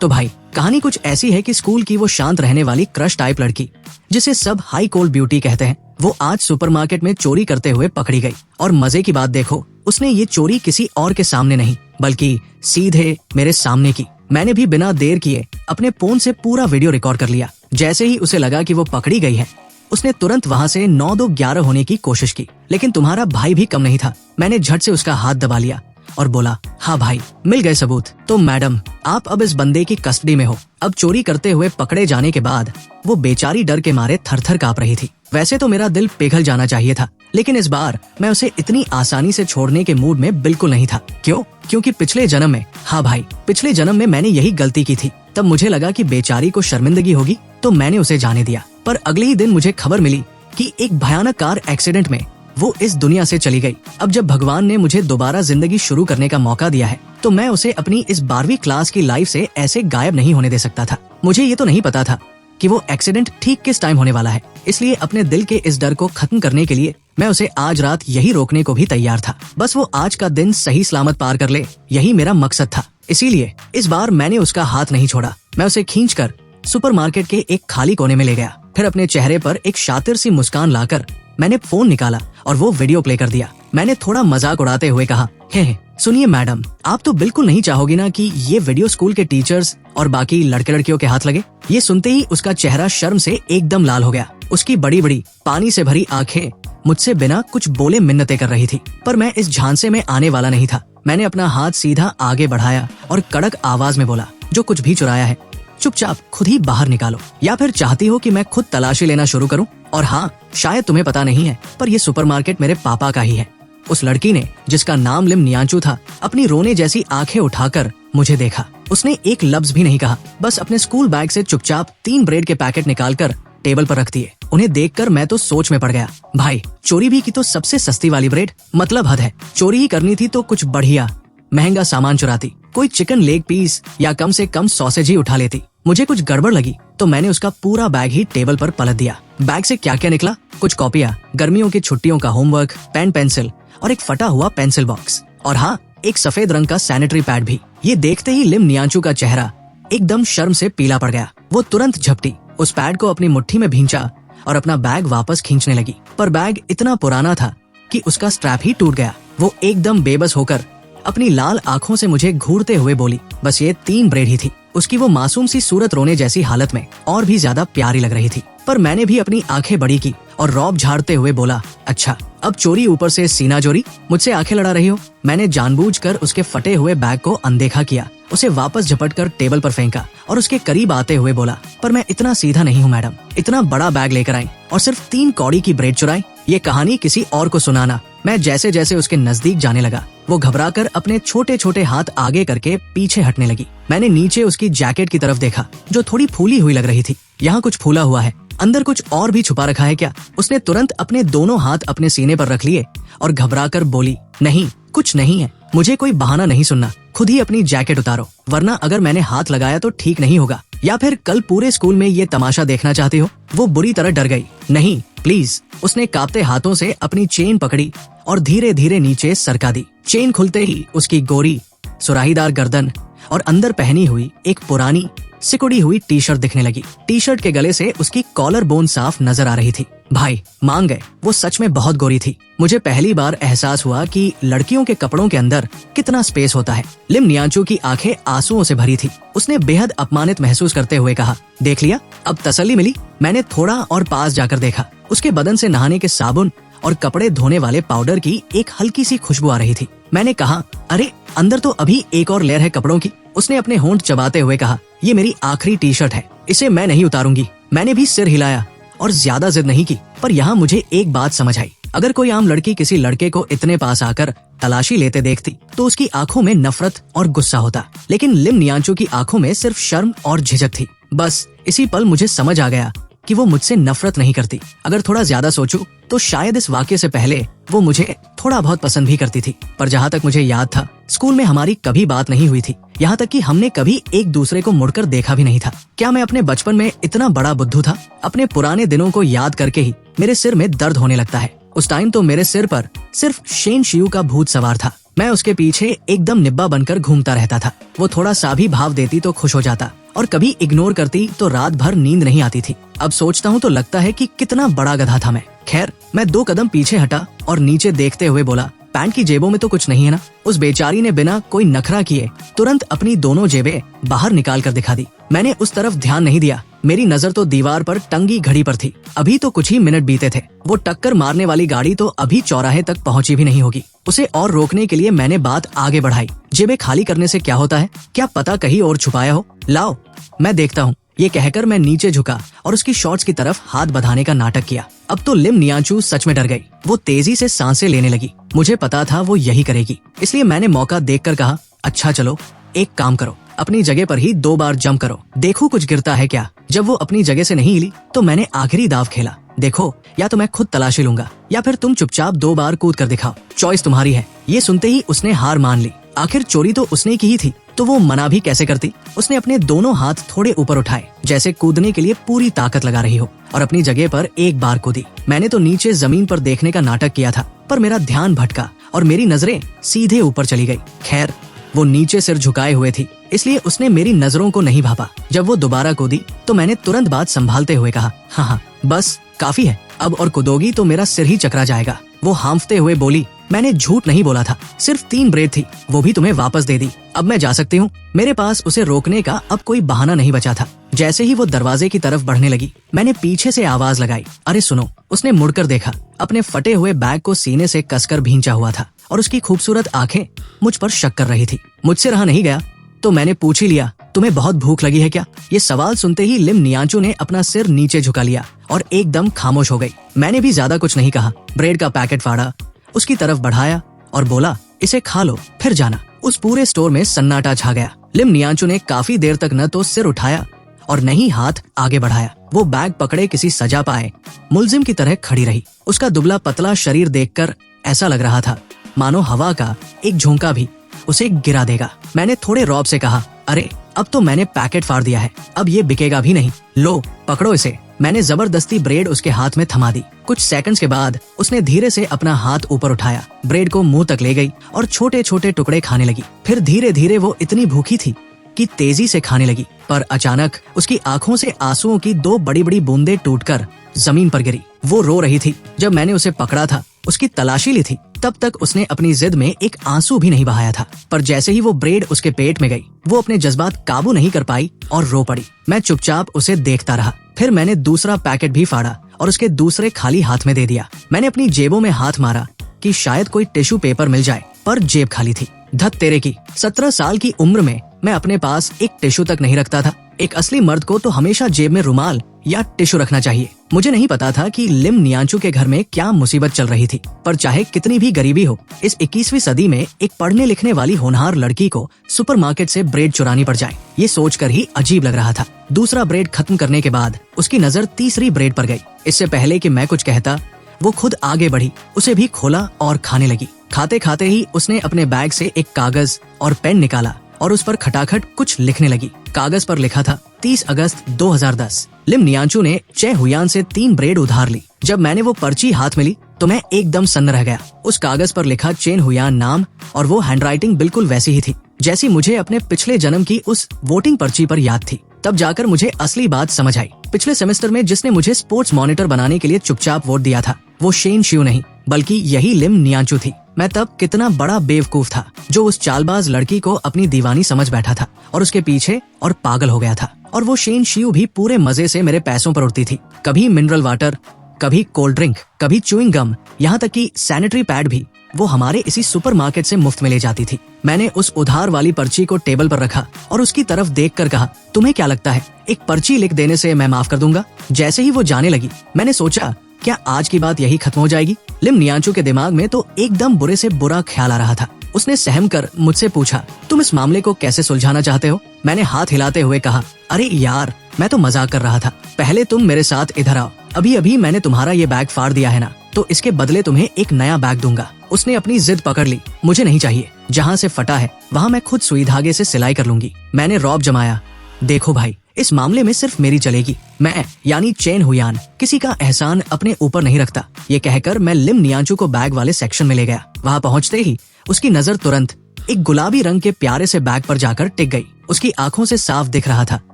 तो भाई कहानी कुछ ऐसी है कि स्कूल की वो शांत रहने वाली क्रश टाइप लड़की जिसे सब हाई कोल्ड ब्यूटी कहते हैं, वो आज सुपरमार्केट में चोरी करते हुए पकड़ी गई। और मजे की बात देखो, उसने ये चोरी किसी और के सामने नहीं बल्कि सीधे मेरे सामने की। मैंने भी बिना देर किए अपने फोन से पूरा वीडियो रिकॉर्ड कर लिया। जैसे ही उसे लगा कि वो पकड़ी गई है, उसने तुरंत वहाँ से 9-2-11 होने की कोशिश की, लेकिन तुम्हारा भाई भी कम नहीं था। मैंने झट से उसका हाथ दबा लिया और बोला, हाँ भाई, मिल गए सबूत। तो मैडम, आप अब इस बंदे की कस्टडी में हो। अब चोरी करते हुए पकड़े जाने के बाद वो बेचारी डर के मारे थर-थर कांप रही थी। वैसे तो मेरा दिल पिघल जाना चाहिए था, लेकिन इस बार मैं उसे इतनी आसानी से छोड़ने के मूड में बिल्कुल नहीं था। क्यों? क्योंकि पिछले जन्म में, हाँ भाई, पिछले जन्म में मैंने यही गलती की थी। तब मुझे लगा कि बेचारी को शर्मिंदगी होगी, तो मैंने उसे जाने दिया। पर अगले ही दिन मुझे खबर मिली कि एक भयानक कार एक्सीडेंट में वो इस दुनिया से चली गई। अब जब भगवान ने मुझे दोबारा जिंदगी शुरू करने का मौका दिया है, तो मैं उसे अपनी इस 12वीं क्लास की लाइफ से ऐसे गायब नहीं होने दे सकता था। मुझे ये तो नहीं पता था कि वो एक्सीडेंट ठीक किस टाइम होने वाला है, इसलिए अपने दिल के इस डर को खत्म करने के लिए मैं उसे आज रात यही रोकने को भी तैयार था। बस वो आज का दिन सही सलामत पार कर ले, यही मेरा मकसद था। इसीलिए इस बार मैंने उसका हाथ नहीं छोड़ा। मैं उसे खींचकर सुपरमार्केट के एक खाली कोने में ले गया। फिर अपने चेहरे पर एक शातिर सी मुस्कान लाकर मैंने फोन निकाला और वो वीडियो प्ले कर दिया। मैंने थोड़ा मजाक उड़ाते हुए कहा, हे सुनिए मैडम, आप तो बिल्कुल नहीं चाहोगी ना कि ये वीडियो स्कूल के टीचर्स और बाकी लड़के लड़कियों के हाथ लगे। ये सुनते ही उसका चेहरा शर्म से एकदम लाल हो गया। उसकी बड़ी बड़ी पानी से भरी आंखें मुझसे बिना कुछ बोले मिन्नतें कर रही थी, पर मैं इस झांसे में आने वाला नहीं था। मैंने अपना हाथ सीधा आगे बढ़ाया और कड़क आवाज में बोला, जो कुछ भी चुराया है चुपचाप खुद ही बाहर निकालो, या फिर चाहती हो कि मैं खुद तलाशी लेना शुरू करूं? और हाँ, शायद तुम्हें पता नहीं है, पर ये सुपरमार्केट मेरे पापा का ही है। उस लड़की ने, जिसका नाम लिम नियांचू था, अपनी रोने जैसी आंखें उठाकर मुझे देखा। उसने एक लफ्ज भी नहीं कहा, बस अपने स्कूल बैग से चुपचाप 3 ब्रेड के पैकेट निकालकर टेबल पर रख दिए। उन्हें देखकर मैं तो सोच में पड़ गया। भाई, चोरी भी की तो सबसे सस्ती वाली ब्रेड, मतलब हद है। चोरी ही करनी थी तो कुछ बढ़िया महंगा सामान चुराती, कोई चिकन लेग पीस या कम से कम सॉसेज ही उठा लेती। मुझे कुछ गड़बड़ लगी तो मैंने उसका पूरा बैग ही टेबल पर पलट दिया। बैग से क्या क्या निकला? कुछ कॉपियां, गर्मियों की छुट्टियों का होमवर्क, पेन पेंसिल और एक फटा हुआ पेंसिल बॉक्स, और हाँ, एक सफेद रंग का सैनिटरी पैड भी। ये देखते ही लिम नियांचू का चेहरा एकदम शर्म से पीला पड़ गया। वो तुरंत झपटी, उस पैड को अपनी मुट्ठी में भींचा और अपना बैग वापस खींचने लगी। पर बैग इतना पुराना था कि उसका स्ट्रैप ही टूट गया। वो एकदम बेबस होकर अपनी लाल आंखों से मुझे घूरते हुए बोली, बस ये 3 ब्रेड ही थी। उसकी वो मासूम सी सूरत रोने जैसी हालत में और भी ज्यादा प्यारी लग रही थी। पर मैंने भी अपनी आंखें बड़ी की और रौब झाड़ते हुए बोला, अच्छा, अब चोरी ऊपर से सीना चोरी, मुझसे आंखें लड़ा रही हो? मैंने जानबूझकर उसके फटे हुए बैग को अनदेखा किया, उसे वापस झपटकर टेबल पर फेंका और उसके करीब आते हुए बोला, पर मैं इतना सीधा नहीं हूँ मैडम। इतना बड़ा बैग लेकर आई और सिर्फ 3 कौड़ी की ब्रेड चुराई? ये कहानी किसी और को सुनाना। मैं जैसे जैसे उसके नजदीक जाने लगा, वो घबराकर अपने छोटे छोटे हाथ आगे करके पीछे हटने लगी। मैंने नीचे उसकी जैकेट की तरफ देखा, जो थोड़ी फूली हुई लग रही थी। यहाँ कुछ फूला हुआ है, अंदर कुछ और भी छुपा रखा है क्या? उसने तुरंत अपने दोनों हाथ अपने सीने पर रख लिए और घबराकर बोली, नहीं, कुछ नहीं है। मुझे कोई बहाना नहीं सुनना, खुद ही अपनी जैकेट उतारो, वरना अगर मैंने हाथ लगाया तो ठीक नहीं होगा। या फिर कल पूरे स्कूल में ये तमाशा देखना चाहती हो? वो बुरी तरह डर गई। नहीं प्लीज। उसने कांपते हाथों से अपनी चेन पकड़ी और धीरे धीरे नीचे सरका दी। चेन खुलते ही उसकी गोरी सुराहीदार गर्दन और अंदर पहनी हुई एक पुरानी सिकुड़ी हुई टी शर्ट दिखने लगी। टी शर्ट के गले से उसकी कॉलर बोन साफ नजर आ रही थी। भाई मान गए, वो सच में बहुत गोरी थी। मुझे पहली बार एहसास हुआ कि लड़कियों के कपड़ों के अंदर कितना स्पेस होता है। लिम नियांचू की आंखें आंसुओं से भरी थी। उसने बेहद अपमानित महसूस करते हुए कहा, देख लिया, अब तसल्ली मिली? मैंने थोड़ा और पास जाकर देखा। उसके बदन से नहाने के साबुन और कपड़े धोने वाले पाउडर की एक हल्की सी खुशबू आ रही थी। मैंने कहा, अरे अंदर तो अभी एक और लेयर है कपड़ों की। उसने अपने होंठ चबाते हुए कहा, ये मेरी आखिरी टी शर्ट है, इसे मैं नहीं उतारूंगी। मैंने भी सिर हिलाया और ज्यादा जिद नहीं की। पर यहाँ मुझे एक बात समझ आई, अगर कोई आम लड़की किसी लड़के को इतने पास आकर तलाशी लेते देखती तो उसकी आंखों में नफरत और गुस्सा होता, लेकिन लिम नियांचू की आंखों में सिर्फ शर्म और झिझक थी। बस इसी पल मुझे समझ आ गया कि वो मुझसे नफरत नहीं करती। अगर थोड़ा ज्यादा सोचूं तो शायद इस वाक्य से पहले वो मुझे थोड़ा बहुत पसंद भी करती थी। पर जहाँ तक मुझे याद था, स्कूल में हमारी कभी बात नहीं हुई थी, यहाँ तक कि हमने कभी एक दूसरे को मुड़कर देखा भी नहीं था। क्या मैं अपने बचपन में इतना बड़ा बुद्धू था? अपने पुराने दिनों को याद करके ही मेरे सिर में दर्द होने लगता है। उस टाइम तो मेरे सिर पर सिर्फ शेन शियू का भूत सवार था। मैं उसके पीछे एकदम निब्बा बनकर घूमता रहता था। वो थोड़ा सा भी भाव देती तो खुश हो जाता और कभी इग्नोर करती तो रात भर नींद नहीं आती थी। अब सोचता हूँ तो लगता है कि कितना बड़ा गधा था मैं। खैर, मैं 2 कदम पीछे हटा और नीचे देखते हुए बोला, पैंट की जेबों में तो कुछ नहीं है ना? उस बेचारी ने बिना कोई नखरा किए तुरंत अपनी दोनों जेबें बाहर निकाल कर दिखा दी। मैंने उस तरफ ध्यान नहीं दिया। मेरी नजर तो दीवार पर टंगी घड़ी पर थी। अभी तो कुछ ही मिनट बीते थे। वो टक्कर मारने वाली गाड़ी तो अभी चौराहे तक पहुंची भी नहीं होगी। उसे और रोकने के लिए मैंने बात आगे बढ़ाई। जेबें खाली करने से क्या होता है? क्या पता कहीं और छुपाया हो? लाओ, मैं देखता हूँ। ये कहकर मैं नीचे झुका और उसकी शॉर्ट्स की तरफ हाथ बढ़ाने का नाटक किया। अब तो लिम नियांचू सच में डर गई। वो तेजी से सांसें लेने लगी। मुझे पता था वो यही करेगी, इसलिए मैंने मौका देखकर कहा, अच्छा चलो एक काम करो, अपनी जगह पर ही 2 बार जंप करो, देखो कुछ गिरता है क्या। जब वो अपनी जगह से नहीं हिली तो मैंने आखिरी दाव खेला। देखो, या तो मैं खुद तलाशी लूंगा या फिर तुम चुपचाप 2 बार कूद कर दिखाओ, चॉइस तुम्हारी है। ये सुनते ही उसने हार मान ली। आखिर चोरी तो उसने की ही थी, तो वो मना भी कैसे करती। उसने अपने दोनों हाथ थोड़े ऊपर उठाए, जैसे कूदने के लिए पूरी ताकत लगा रही हो, और अपनी जगह पर एक बार कूदी। मैंने तो नीचे जमीन पर देखने का नाटक किया था, पर मेरा ध्यान भटका और मेरी नजरें सीधे ऊपर चली गई। खैर, वो नीचे सिर झुकाए हुए थी, इसलिए उसने मेरी नजरों को नहीं भापा। जब वो दोबारा कूदी तो मैंने तुरंत बात संभालते हुए कहा, हाँ, बस काफी है, अब और कूदोगी तो मेरा सिर ही चकरा जाएगा। वो हांफते हुए बोली, मैंने झूठ नहीं बोला था, सिर्फ 3 ब्रेड थी, वो भी तुम्हें वापस दे दी। अब मैं जा सकती हूँ। मेरे पास उसे रोकने का अब कोई बहाना नहीं बचा था। जैसे ही वो दरवाजे की तरफ बढ़ने लगी, मैंने पीछे से आवाज लगाई, अरे सुनो। उसने मुड़कर देखा। अपने फटे हुए बैग को सीने से कसकर भींचा हुआ था और उसकी खूबसूरत आंखें मुझ पर शक कर रही थी। मुझसे रहा नहीं गया तो मैंने पूछ ही लिया, तुम्हें बहुत भूख लगी है क्या? ये सवाल सुनते ही लिम नियांचू ने अपना सिर नीचे झुका लिया और एकदम खामोश हो गई। मैंने भी ज्यादा कुछ नहीं कहा। ब्रेड का पैकेट फाड़ा, उसकी तरफ बढ़ाया और बोला, इसे खा लो फिर जाना। उस पूरे स्टोर में सन्नाटा छा गया। लिम नियांचू ने काफी देर तक न तो सिर उठाया और न ही हाथ आगे बढ़ाया। वो बैग पकड़े किसी सजा पाए मुलजिम की तरह खड़ी रही। उसका दुबला पतला शरीर देखकर ऐसा लग रहा था मानो हवा का एक झोंका भी उसे गिरा देगा। मैंने थोड़े रौब से कहा, अरे अब तो मैंने पैकेट फाड़ दिया है, अब ये बिकेगा भी नहीं, लो पकड़ो इसे। मैंने जबरदस्ती ब्रेड उसके हाथ में थमा दी। कुछ सेकंड्स के बाद उसने धीरे से अपना हाथ ऊपर उठाया, ब्रेड को मुंह तक ले गई और छोटे छोटे टुकड़े खाने लगी। फिर धीरे धीरे वो इतनी भूखी थी कि तेजी से खाने लगी, पर अचानक उसकी आंखों से आंसुओं की 2 बड़ी बड़ी बूंदें टूटकर जमीन पर गिरी। वो रो रही थी। जब मैंने उसे पकड़ा था, उसकी तलाशी ली थी, तब तक उसने अपनी जिद में एक आंसू भी नहीं बहाया था। पर जैसे ही वो ब्रेड उसके पेट में गई, वो अपने जज्बात काबू नहीं कर पाई और रो पड़ी। मैं चुपचाप उसे देखता रहा। फिर मैंने दूसरा पैकेट भी फाड़ा और उसके दूसरे खाली हाथ में दे दिया। मैंने अपनी जेबों में हाथ मारा कि शायद कोई टिश्यू पेपर मिल जाए, पर जेब खाली थी। धत तेरे की, 17 साल की उम्र में मैं अपने पास एक टिश्यू तक नहीं रखता था। एक असली मर्द को तो हमेशा जेब में रुमाल या टिश्यू रखना चाहिए। मुझे नहीं पता था कि लिम नियांचू के घर में क्या मुसीबत चल रही थी, पर चाहे कितनी भी गरीबी हो, इस 21वीं सदी में एक पढ़ने लिखने वाली होनहार लड़की को सुपरमार्केट से ब्रेड चुरानी पड़ जाए, ये सोचकर ही अजीब लग रहा था। दूसरा ब्रेड खत्म करने के बाद उसकी नजर तीसरी ब्रेड पर गई। इससे पहले कि मैं कुछ कहता, वो खुद आगे बढ़ी, उसे भी खोला और खाने लगी। खाते खाते ही उसने अपने बैग से एक कागज और पेन निकाला और उस पर खटाखट कुछ लिखने लगी। कागज पर लिखा था 30 अगस्त 2010। लिम नियांचू ने चे हुयान से 3 ब्रेड उधार ली। जब मैंने वो पर्ची हाथ में ली तो मैं एकदम सन्न रह गया। उस कागज पर लिखा चेन हुयान नाम और वो हैंडराइटिंग बिल्कुल वैसी ही थी जैसी मुझे अपने पिछले जन्म की उस वोटिंग पर्ची पर याद थी। तब जाकर मुझे असली बात समझ आई। पिछले सेमेस्टर में जिसने मुझे स्पोर्ट्स मॉनिटर बनाने के लिए चुपचाप वोट दिया था, वो शेन शिव नहीं बल्कि यही लिम नियांचू थी। मैं तब कितना बड़ा बेवकूफ था जो उस चालबाज लड़की को अपनी दीवानी समझ बैठा था और उसके पीछे और पागल हो गया था। और वो शेन शिव भी पूरे मजे से मेरे पैसों पर उड़ती थी। कभी मिनरल वाटर, कभी कोल्ड ड्रिंक, कभी च्यूइंग गम, यहाँ तक कि सैनिटरी पैड भी वो हमारे इसी सुपरमार्केट से मुफ्त में ले जाती थी। मैंने उस उधार वाली पर्ची को टेबल पर रखा और उसकी तरफ देखकर कहा, तुम्हें क्या लगता है एक पर्ची लिख देने से मैं माफ कर दूंगा? जैसे ही वो जाने लगी, मैंने सोचा क्या आज की बात यही खत्म हो जाएगी? लिम नियांचू के दिमाग में तो एकदम बुरे से बुरा ख्याल आ रहा था। उसने सहम कर मुझसे पूछा, तुम इस मामले को कैसे सुलझाना चाहते हो? मैंने हाथ हिलाते हुए कहा, अरे यार, मैं तो मजाक कर रहा था। पहले तुम मेरे साथ इधर आओ। अभी अभी मैंने तुम्हारा ये बैग फाड़ दिया है ना, तो इसके बदले तुम्हें एक नया बैग दूंगा। उसने अपनी जिद पकड़ ली। मुझे नहीं चाहिए, जहाँ से फटा है वहाँ मैं खुद सुई धागे से सिलाई कर लूंगी। मैंने रौब जमाया, देखो भाई, इस मामले में सिर्फ मेरी चलेगी। मैं यानी चेन हुयान किसी का एहसान अपने ऊपर नहीं रखता। ये कहकर मैं लिम नियांचू को बैग वाले सेक्शन में ले गया। वहाँ पहुँचते ही उसकी नजर तुरंत एक गुलाबी रंग के प्यारे से बैग पर जाकर टिक गई। उसकी आंखों से साफ दिख रहा था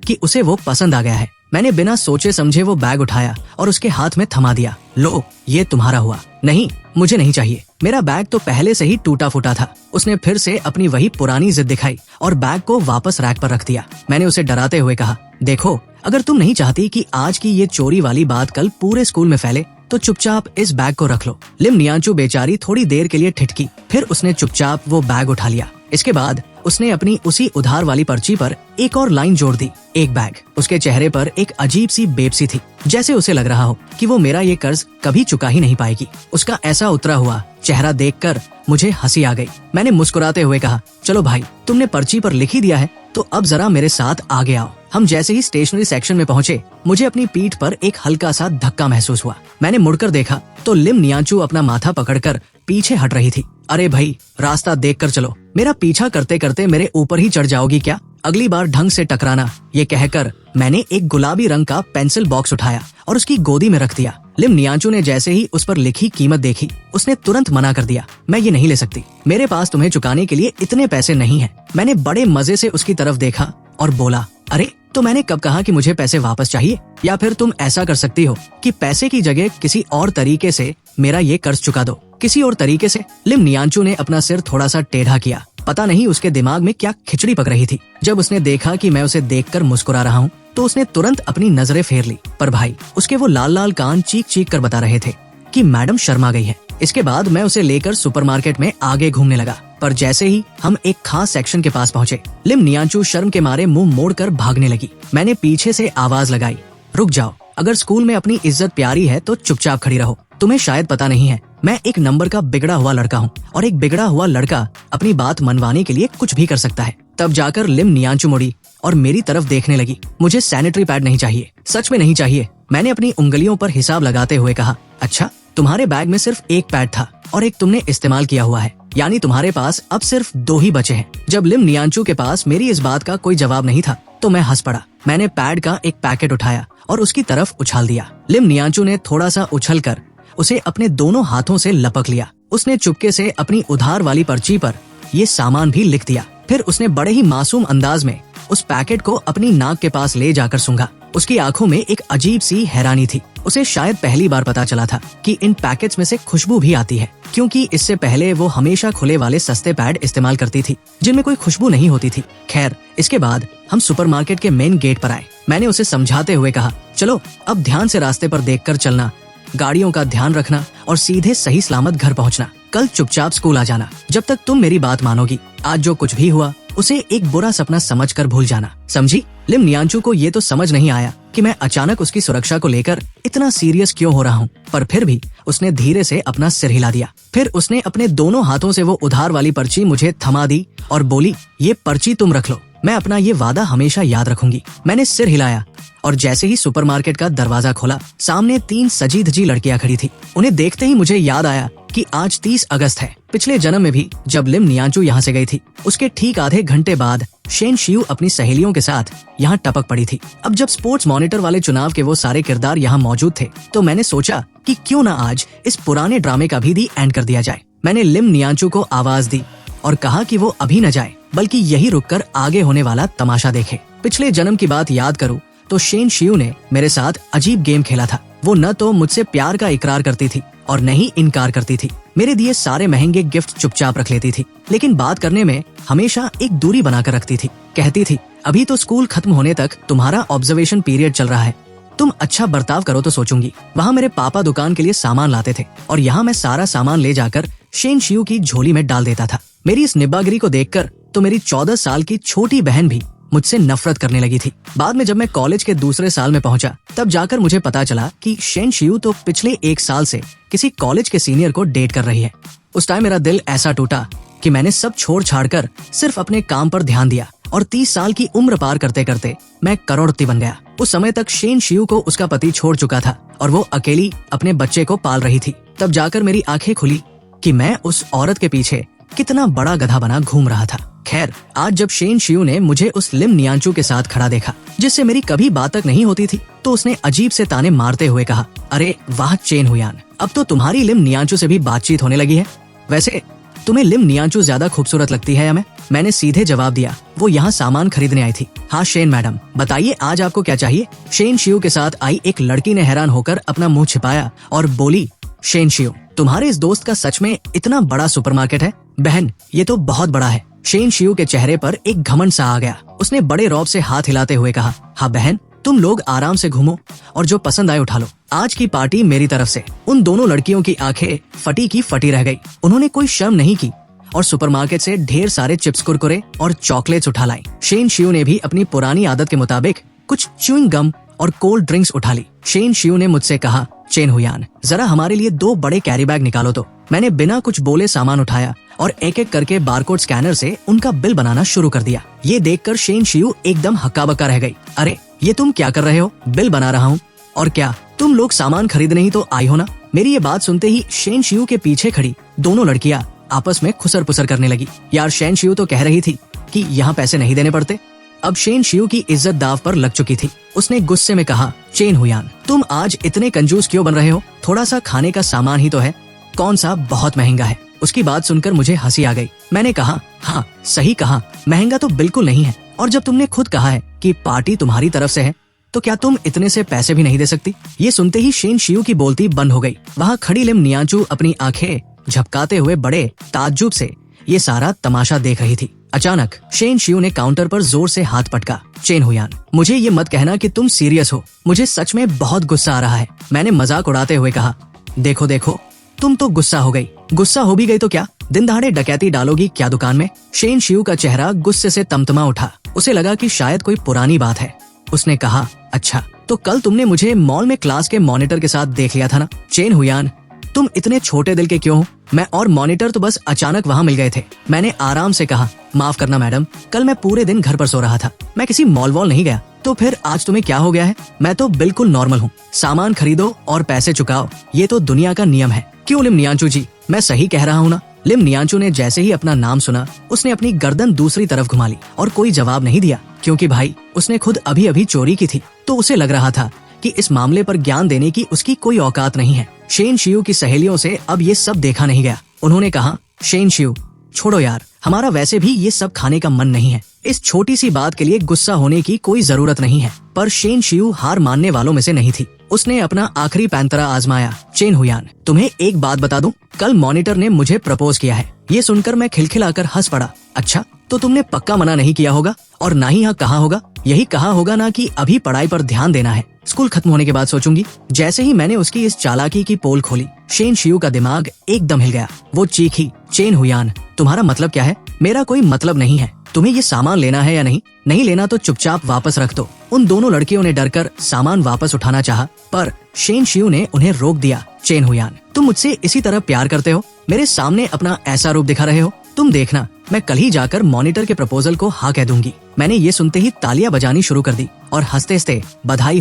कि उसे वो पसंद आ गया है। मैंने बिना सोचे समझे वो बैग उठाया और उसके हाथ में थमा दिया। लो, ये तुम्हारा हुआ। नहीं, मुझे नहीं चाहिए। मेरा बैग तो पहले से ही टूटा फूटा था। उसने फिर से अपनी वही पुरानी जिद दिखाई और बैग को वापस रैक पर रख दिया। मैंने उसे डराते हुए कहा, देखो, अगर तुम नहीं चाहती कि आज की ये चोरी वाली बात कल पूरे स्कूल में फैले तो चुपचाप इस बैग को रख लो। लिम नियांचू बेचारी थोड़ी देर के लिए ठिठकी, फिर उसने चुपचाप वो बैग उठा लिया। इसके बाद उसने अपनी उसी उधार वाली पर्ची पर एक और लाइन जोड़ दी, एक बैग। उसके चेहरे पर एक अजीब सी बेबसी थी, जैसे उसे लग रहा हो कि वो मेरा ये कर्ज कभी चुका ही नहीं पाएगी। उसका ऐसा उतरा हुआ चेहरा देखकर मुझे हंसी आ गई। मैंने मुस्कुराते हुए कहा, चलो भाई, तुमने पर्ची पर लिख ही दिया है तो अब जरा मेरे साथ आगे आओ। हम जैसे ही स्टेशनरी सेक्शन में पहुंचे, मुझे अपनी पीठ पर एक हल्का सा धक्का महसूस हुआ। मैंने मुड़कर देखा तो लिम नियांचू अपना माथा पकड़कर पीछे हट रही थी। अरे भाई, रास्ता देखकर चलो, मेरा पीछा करते करते मेरे ऊपर ही चढ़ जाओगी क्या? अगली बार ढंग से टकराना। ये कहकर मैंने एक गुलाबी रंग का पेंसिल बॉक्स उठाया और उसकी गोदी में रख दिया। लिम नियांचू ने जैसे ही उस पर लिखी कीमत देखी, उसने तुरंत मना कर दिया, मैं ये नहीं ले सकती, मेरे पास तुम्हें चुकाने के लिए इतने पैसे नहीं हैं। मैंने बड़े मजे से उसकी तरफ देखा और बोला, अरे तो मैंने कब कहा कि मुझे पैसे वापस चाहिए? या फिर तुम ऐसा कर सकती हो कि पैसे की जगह किसी और तरीके से मेरा ये कर्ज चुका दो। किसी और तरीके से? लिम नियांचू ने अपना सिर थोड़ा सा टेढ़ा किया। पता नहीं उसके दिमाग में क्या खिचड़ी पक रही थी। जब उसने देखा कि मैं उसे देखकर मुस्कुरा रहा हूँ तो उसने तुरंत अपनी नजरें फेर ली। पर भाई, उसके वो लाल लाल कान चीख चीख कर बता रहे थे कि मैडम शर्मा गई है। इसके बाद मैं उसे लेकर सुपरमार्केट में आगे घूमने लगा। पर जैसे ही हम एक खास सेक्शन के पास पहुँचे, लिम नियांचू शर्म के मारे मुंह मोड़कर भागने लगी। मैंने पीछे से आवाज लगाई, रुक जाओ, अगर स्कूल में अपनी इज्जत प्यारी है तो चुपचाप खड़ी रहो। तुम्हें शायद पता नहीं है, मैं एक नंबर का बिगड़ा हुआ लड़का हूँ और एक बिगड़ा हुआ लड़का अपनी बात मनवाने के लिए कुछ भी कर सकता है। तब जाकर लिम नियांचू मुड़ी और मेरी तरफ देखने लगी। मुझे सैनिटरी पैड नहीं चाहिए, सच में नहीं चाहिए। मैंने अपनी उंगलियों पर हिसाब लगाते हुए कहा, अच्छा, तुम्हारे बैग में सिर्फ एक पैड था और एक तुमने इस्तेमाल किया हुआ है, यानी तुम्हारे पास अब सिर्फ 2 ही बचे हैं। जब लिम नियांचू के पास मेरी इस बात का कोई जवाब नहीं था तो मैं हंस पड़ा। मैंने पैड का एक पैकेट उठाया और उसकी तरफ उछाल दिया। लिम नियांचू ने थोड़ा सा उछलकर उसे अपने दोनों हाथों से लपक लिया। उसने चुपके से अपनी उधार वाली पर्ची पर ये सामान भी लिख दिया। फिर उसने बड़े ही मासूम अंदाज में उस पैकेट को अपनी नाक के पास ले जाकर सूंघा। उसकी आंखों में एक अजीब सी हैरानी थी। उसे शायद पहली बार पता चला था कि इन पैकेट्स में से खुशबू भी आती है, क्योंकि इससे पहले वो हमेशा खुले वाले सस्ते पैड इस्तेमाल करती थी जिनमें कोई खुशबू नहीं होती थी। खैर, इसके बाद हम सुपरमार्केट के मेन गेट पर आए। मैंने उसे समझाते हुए कहा, चलो अब ध्यान से रास्ते पर देखकर चलना, गाड़ियों का ध्यान रखना और सीधे सही सलामत घर पहुंचना। कल चुपचाप स्कूल आ जाना। जब तक तुम मेरी बात मानोगी, आज जो कुछ भी हुआ उसे एक बुरा सपना समझकर भूल जाना, समझी? लिम नियांचू को ये तो समझ नहीं आया कि मैं अचानक उसकी सुरक्षा को लेकर इतना सीरियस क्यों हो रहा हूँ, पर फिर भी उसने धीरे से अपना सिर हिला दिया। फिर उसने अपने दोनों हाथों से वो उधार वाली पर्ची मुझे थमा दी और बोली, ये पर्ची तुम रख लो, मैं अपना ये वादा हमेशा याद रखूंगी। मैंने सिर हिलाया और जैसे ही सुपरमार्केट का दरवाजा खोला, सामने 3 सजी धजी लड़कियां खड़ी थी। उन्हें देखते ही मुझे याद आया कि आज 30 अगस्त है। पिछले जन्म में भी जब लिम नियांचू यहाँ से गई थी, उसके ठीक आधे घंटे बाद शेन शियू अपनी सहेलियों के साथ यहाँ टपक पड़ी थी। अब जब स्पोर्ट्स मॉनिटर वाले चुनाव के वो सारे किरदार यहाँ मौजूद थे तो मैंने सोचा कि क्यों ना आज इस पुराने ड्रामे का भी दी एंड कर दिया जाए। मैंने लिम नियांचू को आवाज दी और कहा कि वो अभी न जाए, बल्कि यही रुककर आगे होने वाला तमाशा देखे। पिछले जन्म की बात याद करूँ तो शेन शियू ने मेरे साथ अजीब गेम खेला था। वो न तो मुझसे प्यार का इकरार करती थी और न ही इनकार करती थी। मेरे दिए सारे महंगे गिफ्ट चुपचाप रख लेती थी, लेकिन बात करने में हमेशा एक दूरी बनाकर रखती थी। कहती थी, अभी तो स्कूल खत्म होने तक तुम्हारा ऑब्जर्वेशन पीरियड चल रहा है, तुम अच्छा बर्ताव करो तो सोचूंगी। वहाँ मेरे पापा दुकान के लिए सामान लाते थे और यहाँ मैं सारा सामान ले जाकर शेन शियू की झोली में डाल देता था। मेरी इस निब्बागिरी को देखकर तो मेरी 14 साल की छोटी बहन भी मुझसे नफरत करने लगी थी। बाद में जब मैं कॉलेज के दूसरे साल में पहुंचा, तब जाकर मुझे पता चला कि शेन शियू तो पिछले 1 साल से किसी कॉलेज के सीनियर को डेट कर रही है। उस टाइम मेरा दिल ऐसा टूटा कि मैंने सब छोड़ छाड़ कर सिर्फ अपने काम पर ध्यान दिया और 30 साल की उम्र पार करते करते मैं करोड़पति बन गया। उस समय तक शेन शियू को उसका पति छोड़ चुका था और वो अकेली अपने बच्चे को पाल रही थी। तब जाकर मेरी आंखें खुली कि मैं उस औरत के पीछे कितना बड़ा गधा बना घूम रहा था। खैर, आज जब शेन शियू ने मुझे उस लिम नियांचू के साथ खड़ा देखा, जिससे मेरी कभी बात तक नहीं होती थी, तो उसने अजीब से ताने मारते हुए कहा, अरे वाह चेन हुयान, अब तो तुम्हारी लिम नियांचू से भी बातचीत होने लगी है। वैसे तुम्हें लिम नियांचू ज्यादा खूबसूरत लगती है या मैं? मैंने सीधे जवाब दिया, वो यहाँ सामान खरीदने आई थी। हाँ शेन मैडम, बताइए आज आपको क्या चाहिए? शेन शियू के साथ आई एक लड़की ने हैरान होकर अपना मुंह छिपाया और बोली, शेन शियू, तुम्हारे इस दोस्त का सच में इतना बड़ा सुपरमार्केट है? बहन, ये तो बहुत बड़ा है। शेन शियू के चेहरे पर एक घमंड सा आ गया। उसने बड़े रौब से हाथ हिलाते हुए कहा, हाँ बहन, तुम लोग आराम से घूमो और जो पसंद आए उठा लो। आज की पार्टी मेरी तरफ से। उन दोनों लड़कियों की आंखें फटी की फटी रह गई। उन्होंने कोई शर्म नहीं की और सुपरमार्केट से ढेर सारे चिप्स, कुरकुरे और चॉकलेट्स उठा लाई। शेन शियू ने भी अपनी पुरानी आदत के मुताबिक कुछ च्युइंग गम और कोल्ड ड्रिंक्स उठा ली। शेन शियू ने मुझसे कहा, चेन हुयान, जरा हमारे लिए 2 बड़े कैरी बैग निकालो तो। मैंने बिना कुछ बोले सामान उठाया और एक एक करके बारकोड स्कैनर से उनका बिल बनाना शुरू कर दिया। ये देखकर शेन शियू एकदम हक्का बक्का रह गई। अरे ये तुम क्या कर रहे हो? बिल बना रहा हूँ। और क्या तुम लोग सामान खरीदने ही तो आई हो ना? मेरी ये बात सुनते ही शेन शियू के पीछे खड़ी दोनों लड़कियां आपस में खुसर पुसर करने लगी। यार शेन शियू तो कह रही थी कि यहाँ पैसे नहीं देने पड़ते। अब शेन शियू की इज्जत दाव पर लग चुकी थी। उसने गुस्से में कहा, चेन हुयान, तुम आज इतने कंजूस क्यों बन रहे हो? थोड़ा सा खाने का सामान ही तो है, कौन सा बहुत महंगा है? उसकी बात सुनकर मुझे हंसी आ गई। मैंने कहा, हाँ सही कहा, महंगा तो बिल्कुल नहीं है। और जब तुमने खुद कहा है कि पार्टी तुम्हारी तरफ से है, तो क्या तुम इतने से पैसे भी नहीं दे सकती? ये सुनते ही शेन शियू की बोलती बंद हो गई। वहाँ खड़ी लिम नियांचू अपनी आंखें झपकाते हुए बड़े ताज्जुब से ये सारा तमाशा देख रही थी। अचानक शेन शियू ने काउंटर पर जोर से हाथ पटका। चेन हुयान, मुझे ये मत कहना कि तुम सीरियस हो, मुझे सच में बहुत गुस्सा आ रहा है। मैंने मजाक उड़ाते हुए कहा, देखो देखो, तुम तो गुस्सा हो गई। गुस्सा हो भी गई तो क्या, दिन दहाड़े डकैती डालोगी क्या दुकान में? शेन शियू का चेहरा गुस्से से तमतमा उठा। उसे लगा कि शायद कोई पुरानी बात है। उसने कहा, अच्छा तो कल तुमने मुझे मॉल में क्लास के मॉनिटर के साथ देख लिया था ना? चेन हुयान, तुम इतने छोटे दिल के क्यों हो? मैं और मॉनिटर तो बस अचानक वहाँ मिल गए थे। मैंने आराम से कहा, माफ करना मैडम, कल मैं पूरे दिन घर पर सो रहा था, मैं किसी मॉल वॉल नहीं गया। तो फिर आज तुम्हें क्या हो गया है? मैं तो बिल्कुल नॉर्मल हूँ। सामान खरीदो और पैसे चुकाओ, ये तो दुनिया का नियम है। क्यों लिम नियांचू जी, मैं सही कह रहा हूँ ना? लिम नियांचू ने जैसे ही अपना नाम सुना, उसने अपनी गर्दन दूसरी तरफ घुमा ली और कोई जवाब नहीं दिया, क्योंकि भाई उसने खुद अभी अभी चोरी की थी। तो उसे लग रहा था कि इस मामले पर ज्ञान देने की उसकी कोई औकात नहीं है। शेन शियू की सहेलियों से अब ये सब देखा नहीं गया। उन्होंने कहा, शेन शियू छोड़ो यार, हमारा वैसे भी ये सब खाने का मन नहीं है। इस छोटी सी बात के लिए गुस्सा होने की कोई जरूरत नहीं है। पर शेन शियू हार मानने वालों में से नहीं थी। उसने अपना आखिरी पैंतरा आजमाया। चेन हुयान, तुम्हें एक बात बता दूं, कल मॉनिटर ने मुझे प्रपोज किया है। ये सुनकर मैं खिलखिलाकर हंस पड़ा। अच्छा, तो तुमने पक्का मना नहीं किया होगा और ना ही यहाँ कहा होगा? यही कहा होगा ना कि अभी पढ़ाई पर ध्यान देना है, स्कूल खत्म होने के बाद सोचूंगी। जैसे ही मैंने उसकी इस चालाकी की पोल खोली, शेन शियू का दिमाग एकदम हिल गया। वो चीखी, चेन हुयान, तुम्हारा मतलब क्या है? मेरा कोई मतलब नहीं है। तुम्हें ये सामान लेना है या नहीं? नहीं लेना तो चुपचाप वापस रख दो। उन दोनों लड़कियों ने डरकर सामान वापस उठाना चाहा, पर शेन शियू ने उन्हें रोक दिया। चेन हुयान, तुम मुझसे इसी तरह प्यार करते हो? मेरे सामने अपना ऐसा रूप दिखा रहे हो? तुम देखना, मैं कल ही जाकर मॉनिटर के प्रपोजल को हाँ कह दूंगी। मैंने ये सुनते ही तालियां बजानी शुरू कर दी और हंसते हंसते बधाई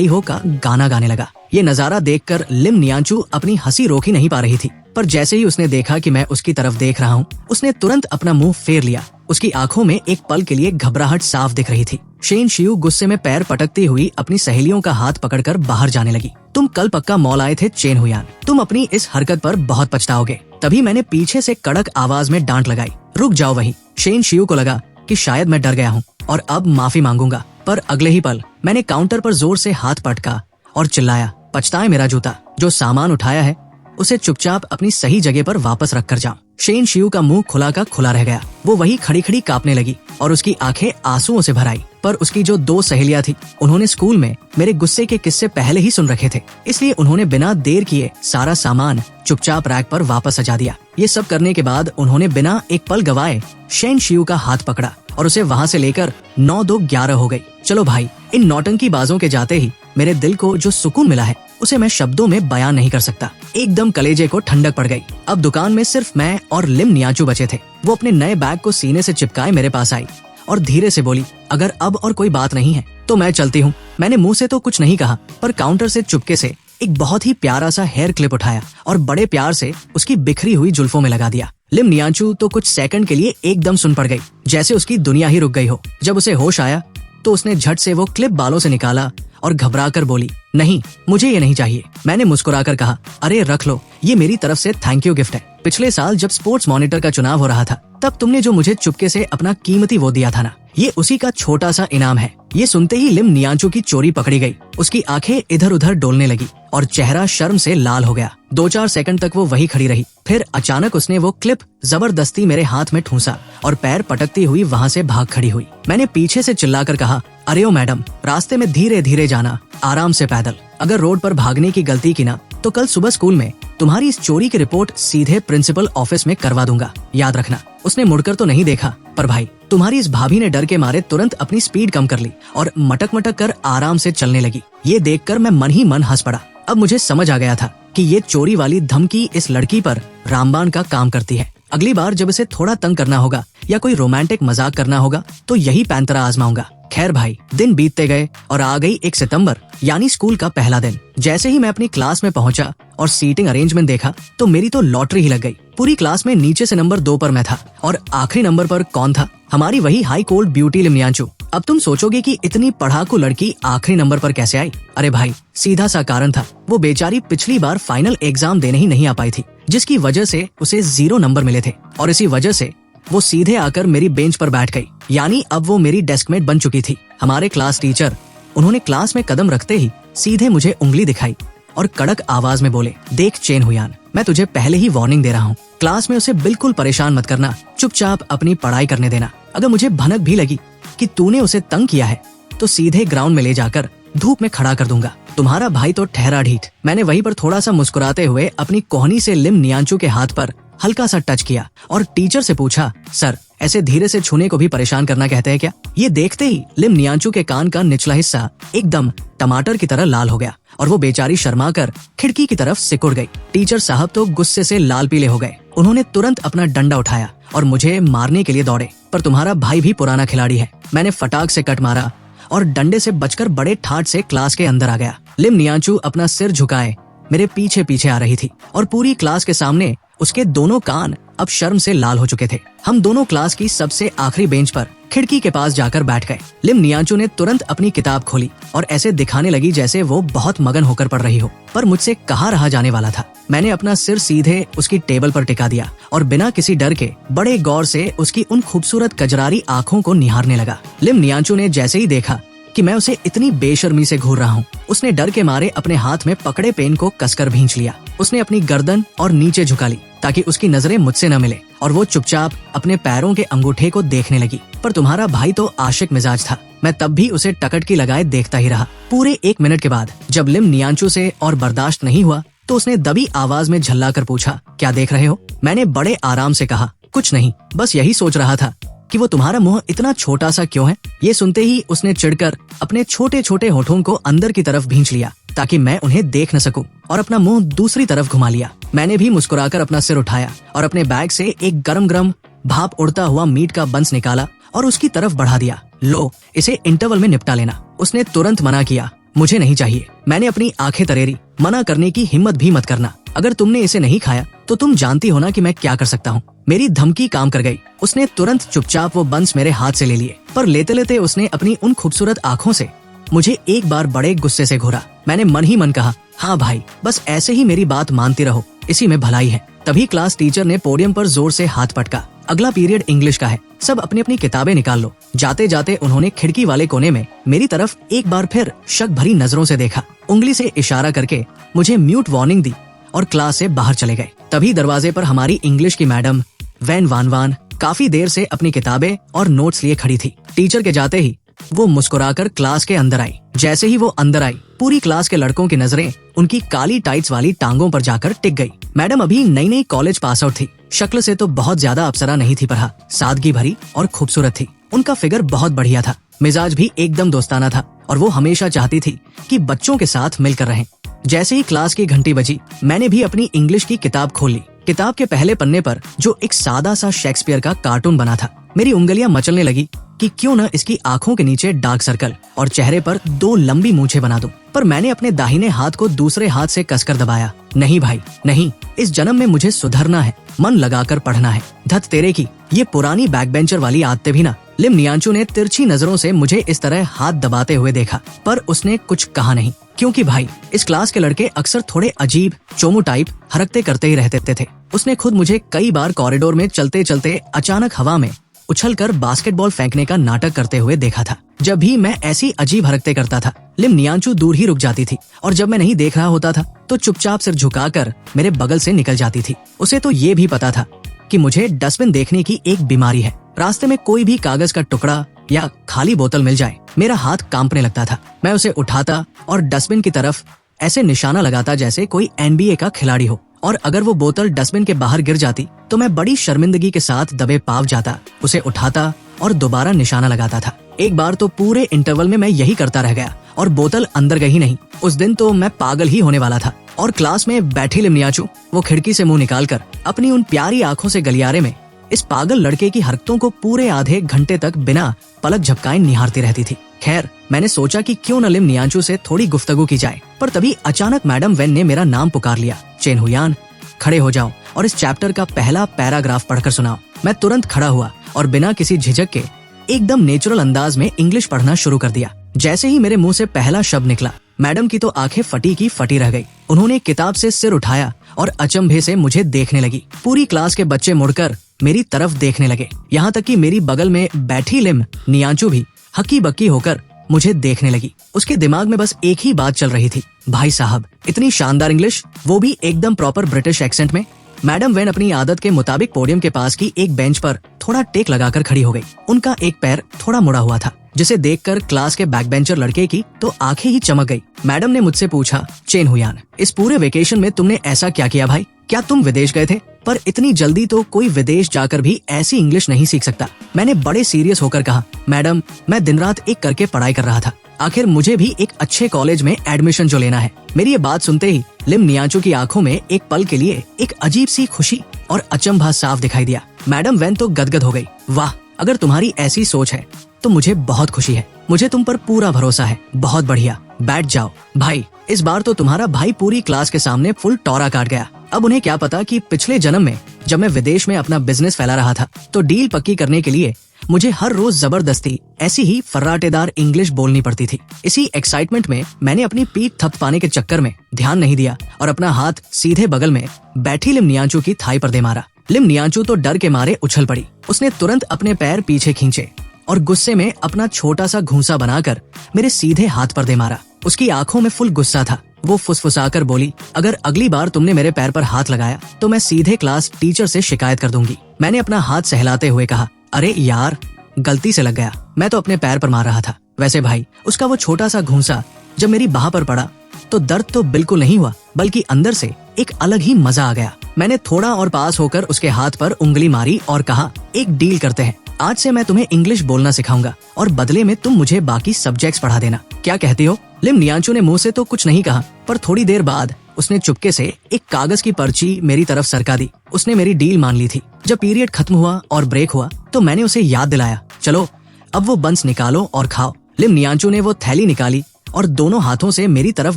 हो का गाना गाने लगा। ये नजारा देखकर लिम नियांचू अपनी हंसी रोक ही नहीं पा रही थी, पर जैसे ही उसने देखा कि मैं उसकी तरफ देख रहा हूँ, उसने तुरंत अपना मुंह फेर लिया। उसकी आंखों में एक पल के लिए घबराहट साफ दिख रही थी। शेन शियू गुस्से में पैर पटकती हुई अपनी सहेलियों का हाथ पकड़कर बाहर जाने लगी। तुम कल पक्का मॉल आए थे चेन हुयान, तुम अपनी इस हरकत पर बहुत पछताओगे। तभी मैंने पीछे से कड़क आवाज में डांट लगाई, रुक जाओ वहीं। शेन शियू को लगा कि शायद मैं डर गया हूँ और अब माफी मांगूंगा, पर अगले ही पल मैंने काउंटर पर जोर से हाथ पटका और चिल्लाया, पछताए मेरा जूता, जो सामान उठाया है उसे चुपचाप अपनी सही जगह पर वापस रख कर जाओ। शेन शियू का मुंह खुला का खुला रह गया। वो वही खड़ी खड़ी कांपने लगी और उसकी आंखें आंसुओं से भर आई। पर उसकी जो 2 सहेलियां थी, उन्होंने स्कूल में मेरे गुस्से के किस्से पहले ही सुन रखे थे, इसलिए उन्होंने बिना देर किए सारा सामान चुपचाप रैक पर वापस सजा दिया। ये सब करने के बाद उन्होंने बिना एक पल गवाए शेन शियू का हाथ पकड़ा और उसे वहाँ से लेकर 9-2-11 हो गई। चलो भाई, इन नौटंकी बाजों के जाते ही मेरे दिल को जो सुकून मिला है उसे मैं शब्दों में बयान नहीं कर सकता। एकदम कलेजे को ठंडक पड़ गई। अब दुकान में सिर्फ मैं और लिम नियांचू बचे थे। वो अपने नए बैग को सीने से चिपकाए मेरे पास आई और धीरे से बोली, अगर अब और कोई बात नहीं है तो मैं चलती हूँ। मैंने मुंह से तो कुछ नहीं कहा, पर काउंटर से चुपके से एक बहुत ही प्यारा सा हेयर क्लिप उठाया और बड़े प्यार से उसकी बिखरी हुई जुल्फों में लगा दिया। लिम नियांचू तो कुछ सेकंड के लिए एकदम सुन पड़ गई, जैसे उसकी दुनिया ही रुक गई हो। जब उसे होश आया तो उसने झट से वो क्लिप बालों से निकाला और घबराकर बोली, नहीं मुझे ये नहीं चाहिए। मैंने मुस्कुराकर कहा, अरे रख लो, ये मेरी तरफ से थैंक यू गिफ्ट है। पिछले साल जब स्पोर्ट्स मॉनिटर का चुनाव हो रहा था तब तुमने जो मुझे चुपके से अपना कीमती वो दिया था ना, ये उसी का छोटा सा इनाम है। ये सुनते ही लिम नियांचू की चोरी पकड़ी गई। उसकी आंखें इधर उधर डोलने लगी और चेहरा शर्म से लाल हो गया। 2-4 सेकंड तक वो वही खड़ी रही। फिर अचानक उसने वो क्लिप जबरदस्ती मेरे हाथ में ठूंसा और पैर पटकती हुई वहाँ से भाग खड़ी हुई। मैंने पीछे से चिल्लाकर कहा, अरे ओ मैडम, रास्ते में धीरे धीरे जाना, आराम से पैदल। अगर रोड पर भागने की गलती की ना तो कल सुबह स्कूल में तुम्हारी इस चोरी की रिपोर्ट सीधे प्रिंसिपल ऑफिस में करवा दूंगा, याद रखना। उसने मुड़कर तो नहीं देखा, पर भाई तुम्हारी इस भाभी ने डर के मारे तुरंत अपनी स्पीड कम कर ली और मटक मटक कर आराम से चलने लगी। ये देखकर मैं मन ही मन हंस पड़ा। अब मुझे समझ आ गया था कि ये चोरी वाली धमकी इस लड़की पर रामबाण का काम करती है। अगली बार जब इसे थोड़ा तंग करना होगा या कोई रोमांटिक मजाक करना होगा तो यही पैंतरा आजमाऊंगा। खैर भाई, दिन बीतते गए और आ गई 1 सितंबर यानी स्कूल का पहला दिन। जैसे ही मैं अपनी क्लास में पहुंचा और सीटिंग अरेंजमेंट देखा तो मेरी तो लॉटरी ही लग गई। पूरी क्लास में नीचे से नंबर 2 पर मैं था और आखिरी नंबर पर कौन था? हमारी वही हाई कोल्ड ब्यूटी लिम नियांचू। अब तुम सोचोगे कि इतनी पढ़ाकू लड़की आखिरी नंबर पर कैसे आई? अरे भाई, सीधा सा कारण था, वो बेचारी पिछली बार फाइनल एग्जाम देने ही नहीं आ पाई थी, जिसकी वजह से उसे 0 नंबर मिले थे और इसी वजह से वो सीधे आकर मेरी बेंच पर बैठ गई। यानी अब वो मेरी डेस्कमेट बन चुकी थी। हमारे क्लास टीचर, उन्होंने क्लास में कदम रखते ही सीधे मुझे उंगली दिखाई और कड़क आवाज में बोले, देख चेन हुयान, मैं तुझे पहले ही वार्निंग दे रहा हूँ, क्लास में उसे बिल्कुल परेशान मत करना, चुपचाप अपनी पढ़ाई करने देना। अगर मुझे भनक भी लगी कि तूने उसे तंग किया है तो सीधे ग्राउंड में ले जाकर धूप में खड़ा कर दूंगा। तुम्हारा भाई तो ठहरा ढीठ। मैंने वहीं पर थोड़ा सा मुस्कुराते हुए अपनी कोहनी से लिम नियांचू के हाथ पर हल्का सा टच किया और टीचर से पूछा, सर ऐसे धीरे से छूने को भी परेशान करना कहते हैं क्या? ये देखते ही लिम नियांचू के कान का निचला हिस्सा एकदम टमाटर की तरह लाल हो गया और वो बेचारी शर्माकर खिड़की की तरफ सिकुड़ गई। टीचर साहब तो गुस्से से लाल पीले हो गए। उन्होंने तुरंत अपना डंडा उठाया और मुझे मारने के लिए दौड़े, पर तुम्हारा भाई भी पुराना खिलाड़ी है। मैंने फटाक से कट मारा और डंडे से बचकर बड़े ठाठ से क्लास के अंदर आ गया। लिम नियांचू अपना सिर झुकाए मेरे पीछे पीछे आ रही थी और पूरी क्लास के सामने उसके दोनों कान अब शर्म से लाल हो चुके थे। हम दोनों क्लास की सबसे आखिरी बेंच पर खिड़की के पास जाकर बैठ गए। लिम नियांचू ने तुरंत अपनी किताब खोली और ऐसे दिखाने लगी जैसे वो बहुत मगन होकर पढ़ रही हो, पर मुझसे कहाँ रहा जाने वाला था। मैंने अपना सिर सीधे उसकी टेबल पर टिका दिया और बिना किसी डर के बड़े गौर से उसकी उन खूबसूरत कजरारी आंखों को निहारने लगा। लिम नियांचू ने जैसे ही देखा कि मैं उसे इतनी बेशर्मी से घूर रहा हूँ, उसने डर के मारे अपने हाथ में पकड़े पेन को कसकर भींच लिया। उसने अपनी गर्दन और नीचे झुका ली ताकि उसकी नजरें मुझसे न मिले और वो चुपचाप अपने पैरों के अंगूठे को देखने लगी। पर तुम्हारा भाई तो आशिक मिजाज था। मैं तब भी उसे टकटकी लगाए देखता ही रहा। पूरे 1 मिनट के बाद जब लिम नियांचू से और बर्दाश्त नहीं हुआ तो उसने दबी आवाज में झल्लाकर पूछा, क्या देख रहे हो? मैंने बड़े आराम से कहा, कुछ नहीं, बस यही सोच रहा था कि वो तुम्हारा मुंह इतना छोटा सा क्यों है। ये सुनते ही उसने चिढ़कर अपने छोटे छोटे होठों को अंदर की तरफ भींच लिया ताकि मैं उन्हें देख न सकूं और अपना मुंह दूसरी तरफ घुमा लिया। मैंने भी मुस्कुराकर अपना सिर उठाया और अपने बैग से एक गरम गरम भाप उड़ता हुआ मीट का बंस निकाला और उसकी तरफ बढ़ा दिया। लो, इसे इंटरवल में निपटा लेना। उसने तुरंत मना किया, मुझे नहीं चाहिए। मैंने अपनी आंखें तरेरी, मना करने की हिम्मत भी मत करना। अगर तुमने इसे नहीं खाया तो तुम जानती हो ना कि मैं क्या कर सकता हूँ। मेरी धमकी काम कर गई। उसने तुरंत चुपचाप वो बंस मेरे हाथ से ले लिए, पर लेते लेते उसने अपनी उन खूबसूरत आंखों से मुझे एक बार बड़े गुस्से से घूरा। मैंने मन ही मन कहा, हाँ भाई, बस ऐसे ही मेरी बात मानती रहो, इसी में भलाई है। तभी क्लास टीचर ने पोडियम पर जोर से हाथ पटका। अगला पीरियड इंग्लिश का है, सब अपनी अपनी किताबें निकाल लो। जाते जाते उन्होंने खिड़की वाले कोने में मेरी तरफ एक बार फिर शक भरी नजरों से देखा, उंगली से इशारा करके मुझे म्यूट वार्निंग दी और क्लास से बाहर चले गए। तभी दरवाजे पर हमारी इंग्लिश की मैडम वैन वान वान काफी देर से अपनी किताबें और नोट्स लिए खड़ी थी। टीचर के जाते ही वो मुस्कुराकर क्लास के अंदर आई। जैसे ही वो अंदर आई, पूरी क्लास के लड़कों की नजरें उनकी काली टाइट्स वाली टांगों पर जाकर टिक गई। मैडम अभी नई नई कॉलेज पास आउट थी। शक्ल से तो बहुत ज्यादा अप्सरा नहीं थी, पर हाँ, सादगी भरी और खूबसूरत थी। उनका फिगर बहुत बढ़िया था, मिजाज भी एकदम दोस्ताना था और वो हमेशा चाहती थी कि बच्चों के साथ मिलकर रहें। जैसे ही क्लास की घंटी बजी, मैंने भी अपनी इंग्लिश की किताब खोल ली। किताब के पहले पन्ने पर जो एक सादा सा शेक्सपियर का कार्टून बना था, मेरी उंगलियां मचलने लगी कि क्यों न इसकी आंखों के नीचे डार्क सर्कल और चेहरे पर 2 लंबी मूंछें बना दूं। पर मैंने अपने दाहिने हाथ को दूसरे हाथ से कसकर दबाया। नहीं भाई नहीं, इस जन्म में मुझे सुधरना है, मन लगाकर पढ़ना है। धत तेरे की ये पुरानी बैक बेंचर वाली आदतें भी ना लिम नियांचू ने तिरछी नजरों से मुझे इस तरह हाथ दबाते हुए देखा, पर उसने कुछ कहा नहीं, क्योंकि भाई इस क्लास के लड़के अक्सर थोड़े अजीब चोमू टाइप हरकते करते ही रहते थे। उसने खुद मुझे कई बार कॉरिडोर में चलते चलते अचानक हवा में उछलकर बास्केटबॉल फेंकने का नाटक करते हुए देखा था। जब भी मैं ऐसी अजीब हरकतें करता था, लिम नियांचू दूर ही रुक जाती थी, और जब मैं नहीं देख रहा होता था तो चुपचाप सिर झुकाकर मेरे बगल से निकल जाती थी। उसे तो ये भी पता था कि मुझे डस्टबिन देखने की एक बीमारी है। रास्ते में कोई भी कागज का टुकड़ा या खाली बोतल मिल जाए, मेरा हाथ कांपने लगता था। मैं उसे उठाता और डस्टबिन की तरफ ऐसे निशाना लगाता जैसे कोई NBA का खिलाड़ी हो, और अगर वो बोतल डस्टबिन के बाहर गिर जाती तो मैं बड़ी शर्मिंदगी के साथ दबे पाव जाता, उसे उठाता और दोबारा निशाना लगाता था। एक बार तो पूरे इंटरवल में मैं यही करता रह गया और बोतल अंदर गई नहीं। उस दिन तो मैं पागल ही होने वाला था। और क्लास में बैठी लिम नियांचू वो खिड़की से मुंह निकालकर अपनी उन प्यारी आंखों से गलियारे में इस पागल लड़के की हरकतों को पूरे आधे घंटे तक बिना पलक झपकाए निहारती रहती थी। खैर, मैंने सोचा कि क्यों न लिम नियांचू से थोड़ी गुफ्तगू की जाए, पर तभी अचानक मैडम वेन ने मेरा नाम पुकार लिया। चेन हुयान, खड़े हो जाओ और इस चैप्टर का पहला पैराग्राफ पढ़कर सुनाओ। मैं तुरंत खड़ा हुआ और बिना किसी झिझक के एकदम नेचुरल अंदाज में इंग्लिश पढ़ना शुरू कर दिया। जैसे ही मेरे मुंह से पहला शब्द निकला, मैडम की तो आंखें फटी की फटी रह गई। उन्होंने किताब से सिर उठाया और अचंभे से मुझे देखने लगी। पूरी क्लास के बच्चे मुड़कर मेरी तरफ देखने लगे, यहाँ तक कि मेरी बगल में बैठी लिम नियांचू भी हक्की बक्की होकर मुझे देखने लगी। उसके दिमाग में बस एक ही बात चल रही थी, भाई साहब इतनी शानदार इंग्लिश, वो भी एकदम प्रॉपर ब्रिटिश एक्सेंट में। मैडम वेन अपनी आदत के मुताबिक पोडियम के पास की एक बेंच पर थोड़ा टेक लगाकर खड़ी हो गई। उनका एक पैर थोड़ा मुड़ा हुआ था, जिसे देखकर क्लास के बैक बेंचर लड़के की तो आंखें ही चमक गई। मैडम ने मुझसे पूछा, चेन हुयान, इस पूरे वेकेशन में तुमने ऐसा क्या किया भाई? क्या तुम विदेश गए थे? पर इतनी जल्दी तो कोई विदेश जाकर भी ऐसी इंग्लिश नहीं सीख सकता। मैंने बड़े सीरियस होकर कहा, मैडम मैं दिन रात एक करके पढ़ाई कर रहा था, आखिर मुझे भी एक अच्छे कॉलेज में एडमिशन जो लेना है। मेरी ये बात सुनते ही लिम नियांचू की आंखों में एक पल के लिए एक अजीब सी खुशी और अचंभा साफ दिखाई दिया। मैडम वेन तो गदगद हो गई। वाह, अगर तुम्हारी ऐसी सोच है तो मुझे बहुत खुशी है, मुझे तुम पर पूरा भरोसा है। बहुत बढ़िया, बैठ जाओ भाई। इस बार तो तुम्हारा भाई पूरी क्लास के सामने फुल टोरा काट गया। अब उन्हें क्या पता कि पिछले जन्म में जब मैं विदेश में अपना बिजनेस फैला रहा था तो डील पक्की करने के लिए मुझे हर रोज जबरदस्ती ऐसी ही फर्राटेदार इंग्लिश बोलनी पड़ती थी। इसी एक्साइटमेंट में मैंने अपनी पीठ थपथपाने के चक्कर में ध्यान नहीं दिया और अपना हाथ सीधे बगल में बैठी लिम नियांचू की थाई पर दे मारा। लिम नियांचू तो डर के मारे उछल पड़ी। उसने तुरंत अपने पैर पीछे खींचे और गुस्से में अपना छोटा सा घूंसा बनाकर मेरे सीधे हाथ पर दे मारा। उसकी आंखों में फुल गुस्सा था। वो फुसफुसाकर बोली, अगर अगली बार तुमने मेरे पैर पर हाथ लगाया तो मैं सीधे क्लास टीचर से शिकायत कर दूंगी। मैंने अपना हाथ सहलाते हुए कहा, अरे यार गलती से लग गया, मैं तो अपने पैर पर मार रहा था। वैसे भाई उसका वो छोटा सा घूंसा जब मेरी बाह पर पड़ा तो दर्द तो बिल्कुल नहीं हुआ, बल्कि अंदर से एक अलग ही मजा आ गया। मैंने थोड़ा और पास होकर उसके हाथ पर उंगली मारी और कहा, एक डील करते हैं, आज से मैं तुम्हें इंग्लिश बोलना सिखाऊंगा और बदले में तुम मुझे बाकी सब्जेक्ट्स पढ़ा देना। क्या कहती हो? लिम नियांचू ने मुंह से तो कुछ नहीं कहा, पर थोड़ी देर बाद उसने चुपके से एक कागज की पर्ची मेरी तरफ सरका दी। उसने मेरी डील मान ली थी। जब पीरियड खत्म हुआ और ब्रेक हुआ तो मैंने उसे याद दिलाया, चलो अब वो बंस निकालो और खाओ। लिम नियांचू ने वो थैली निकाली और दोनों हाथों से मेरी तरफ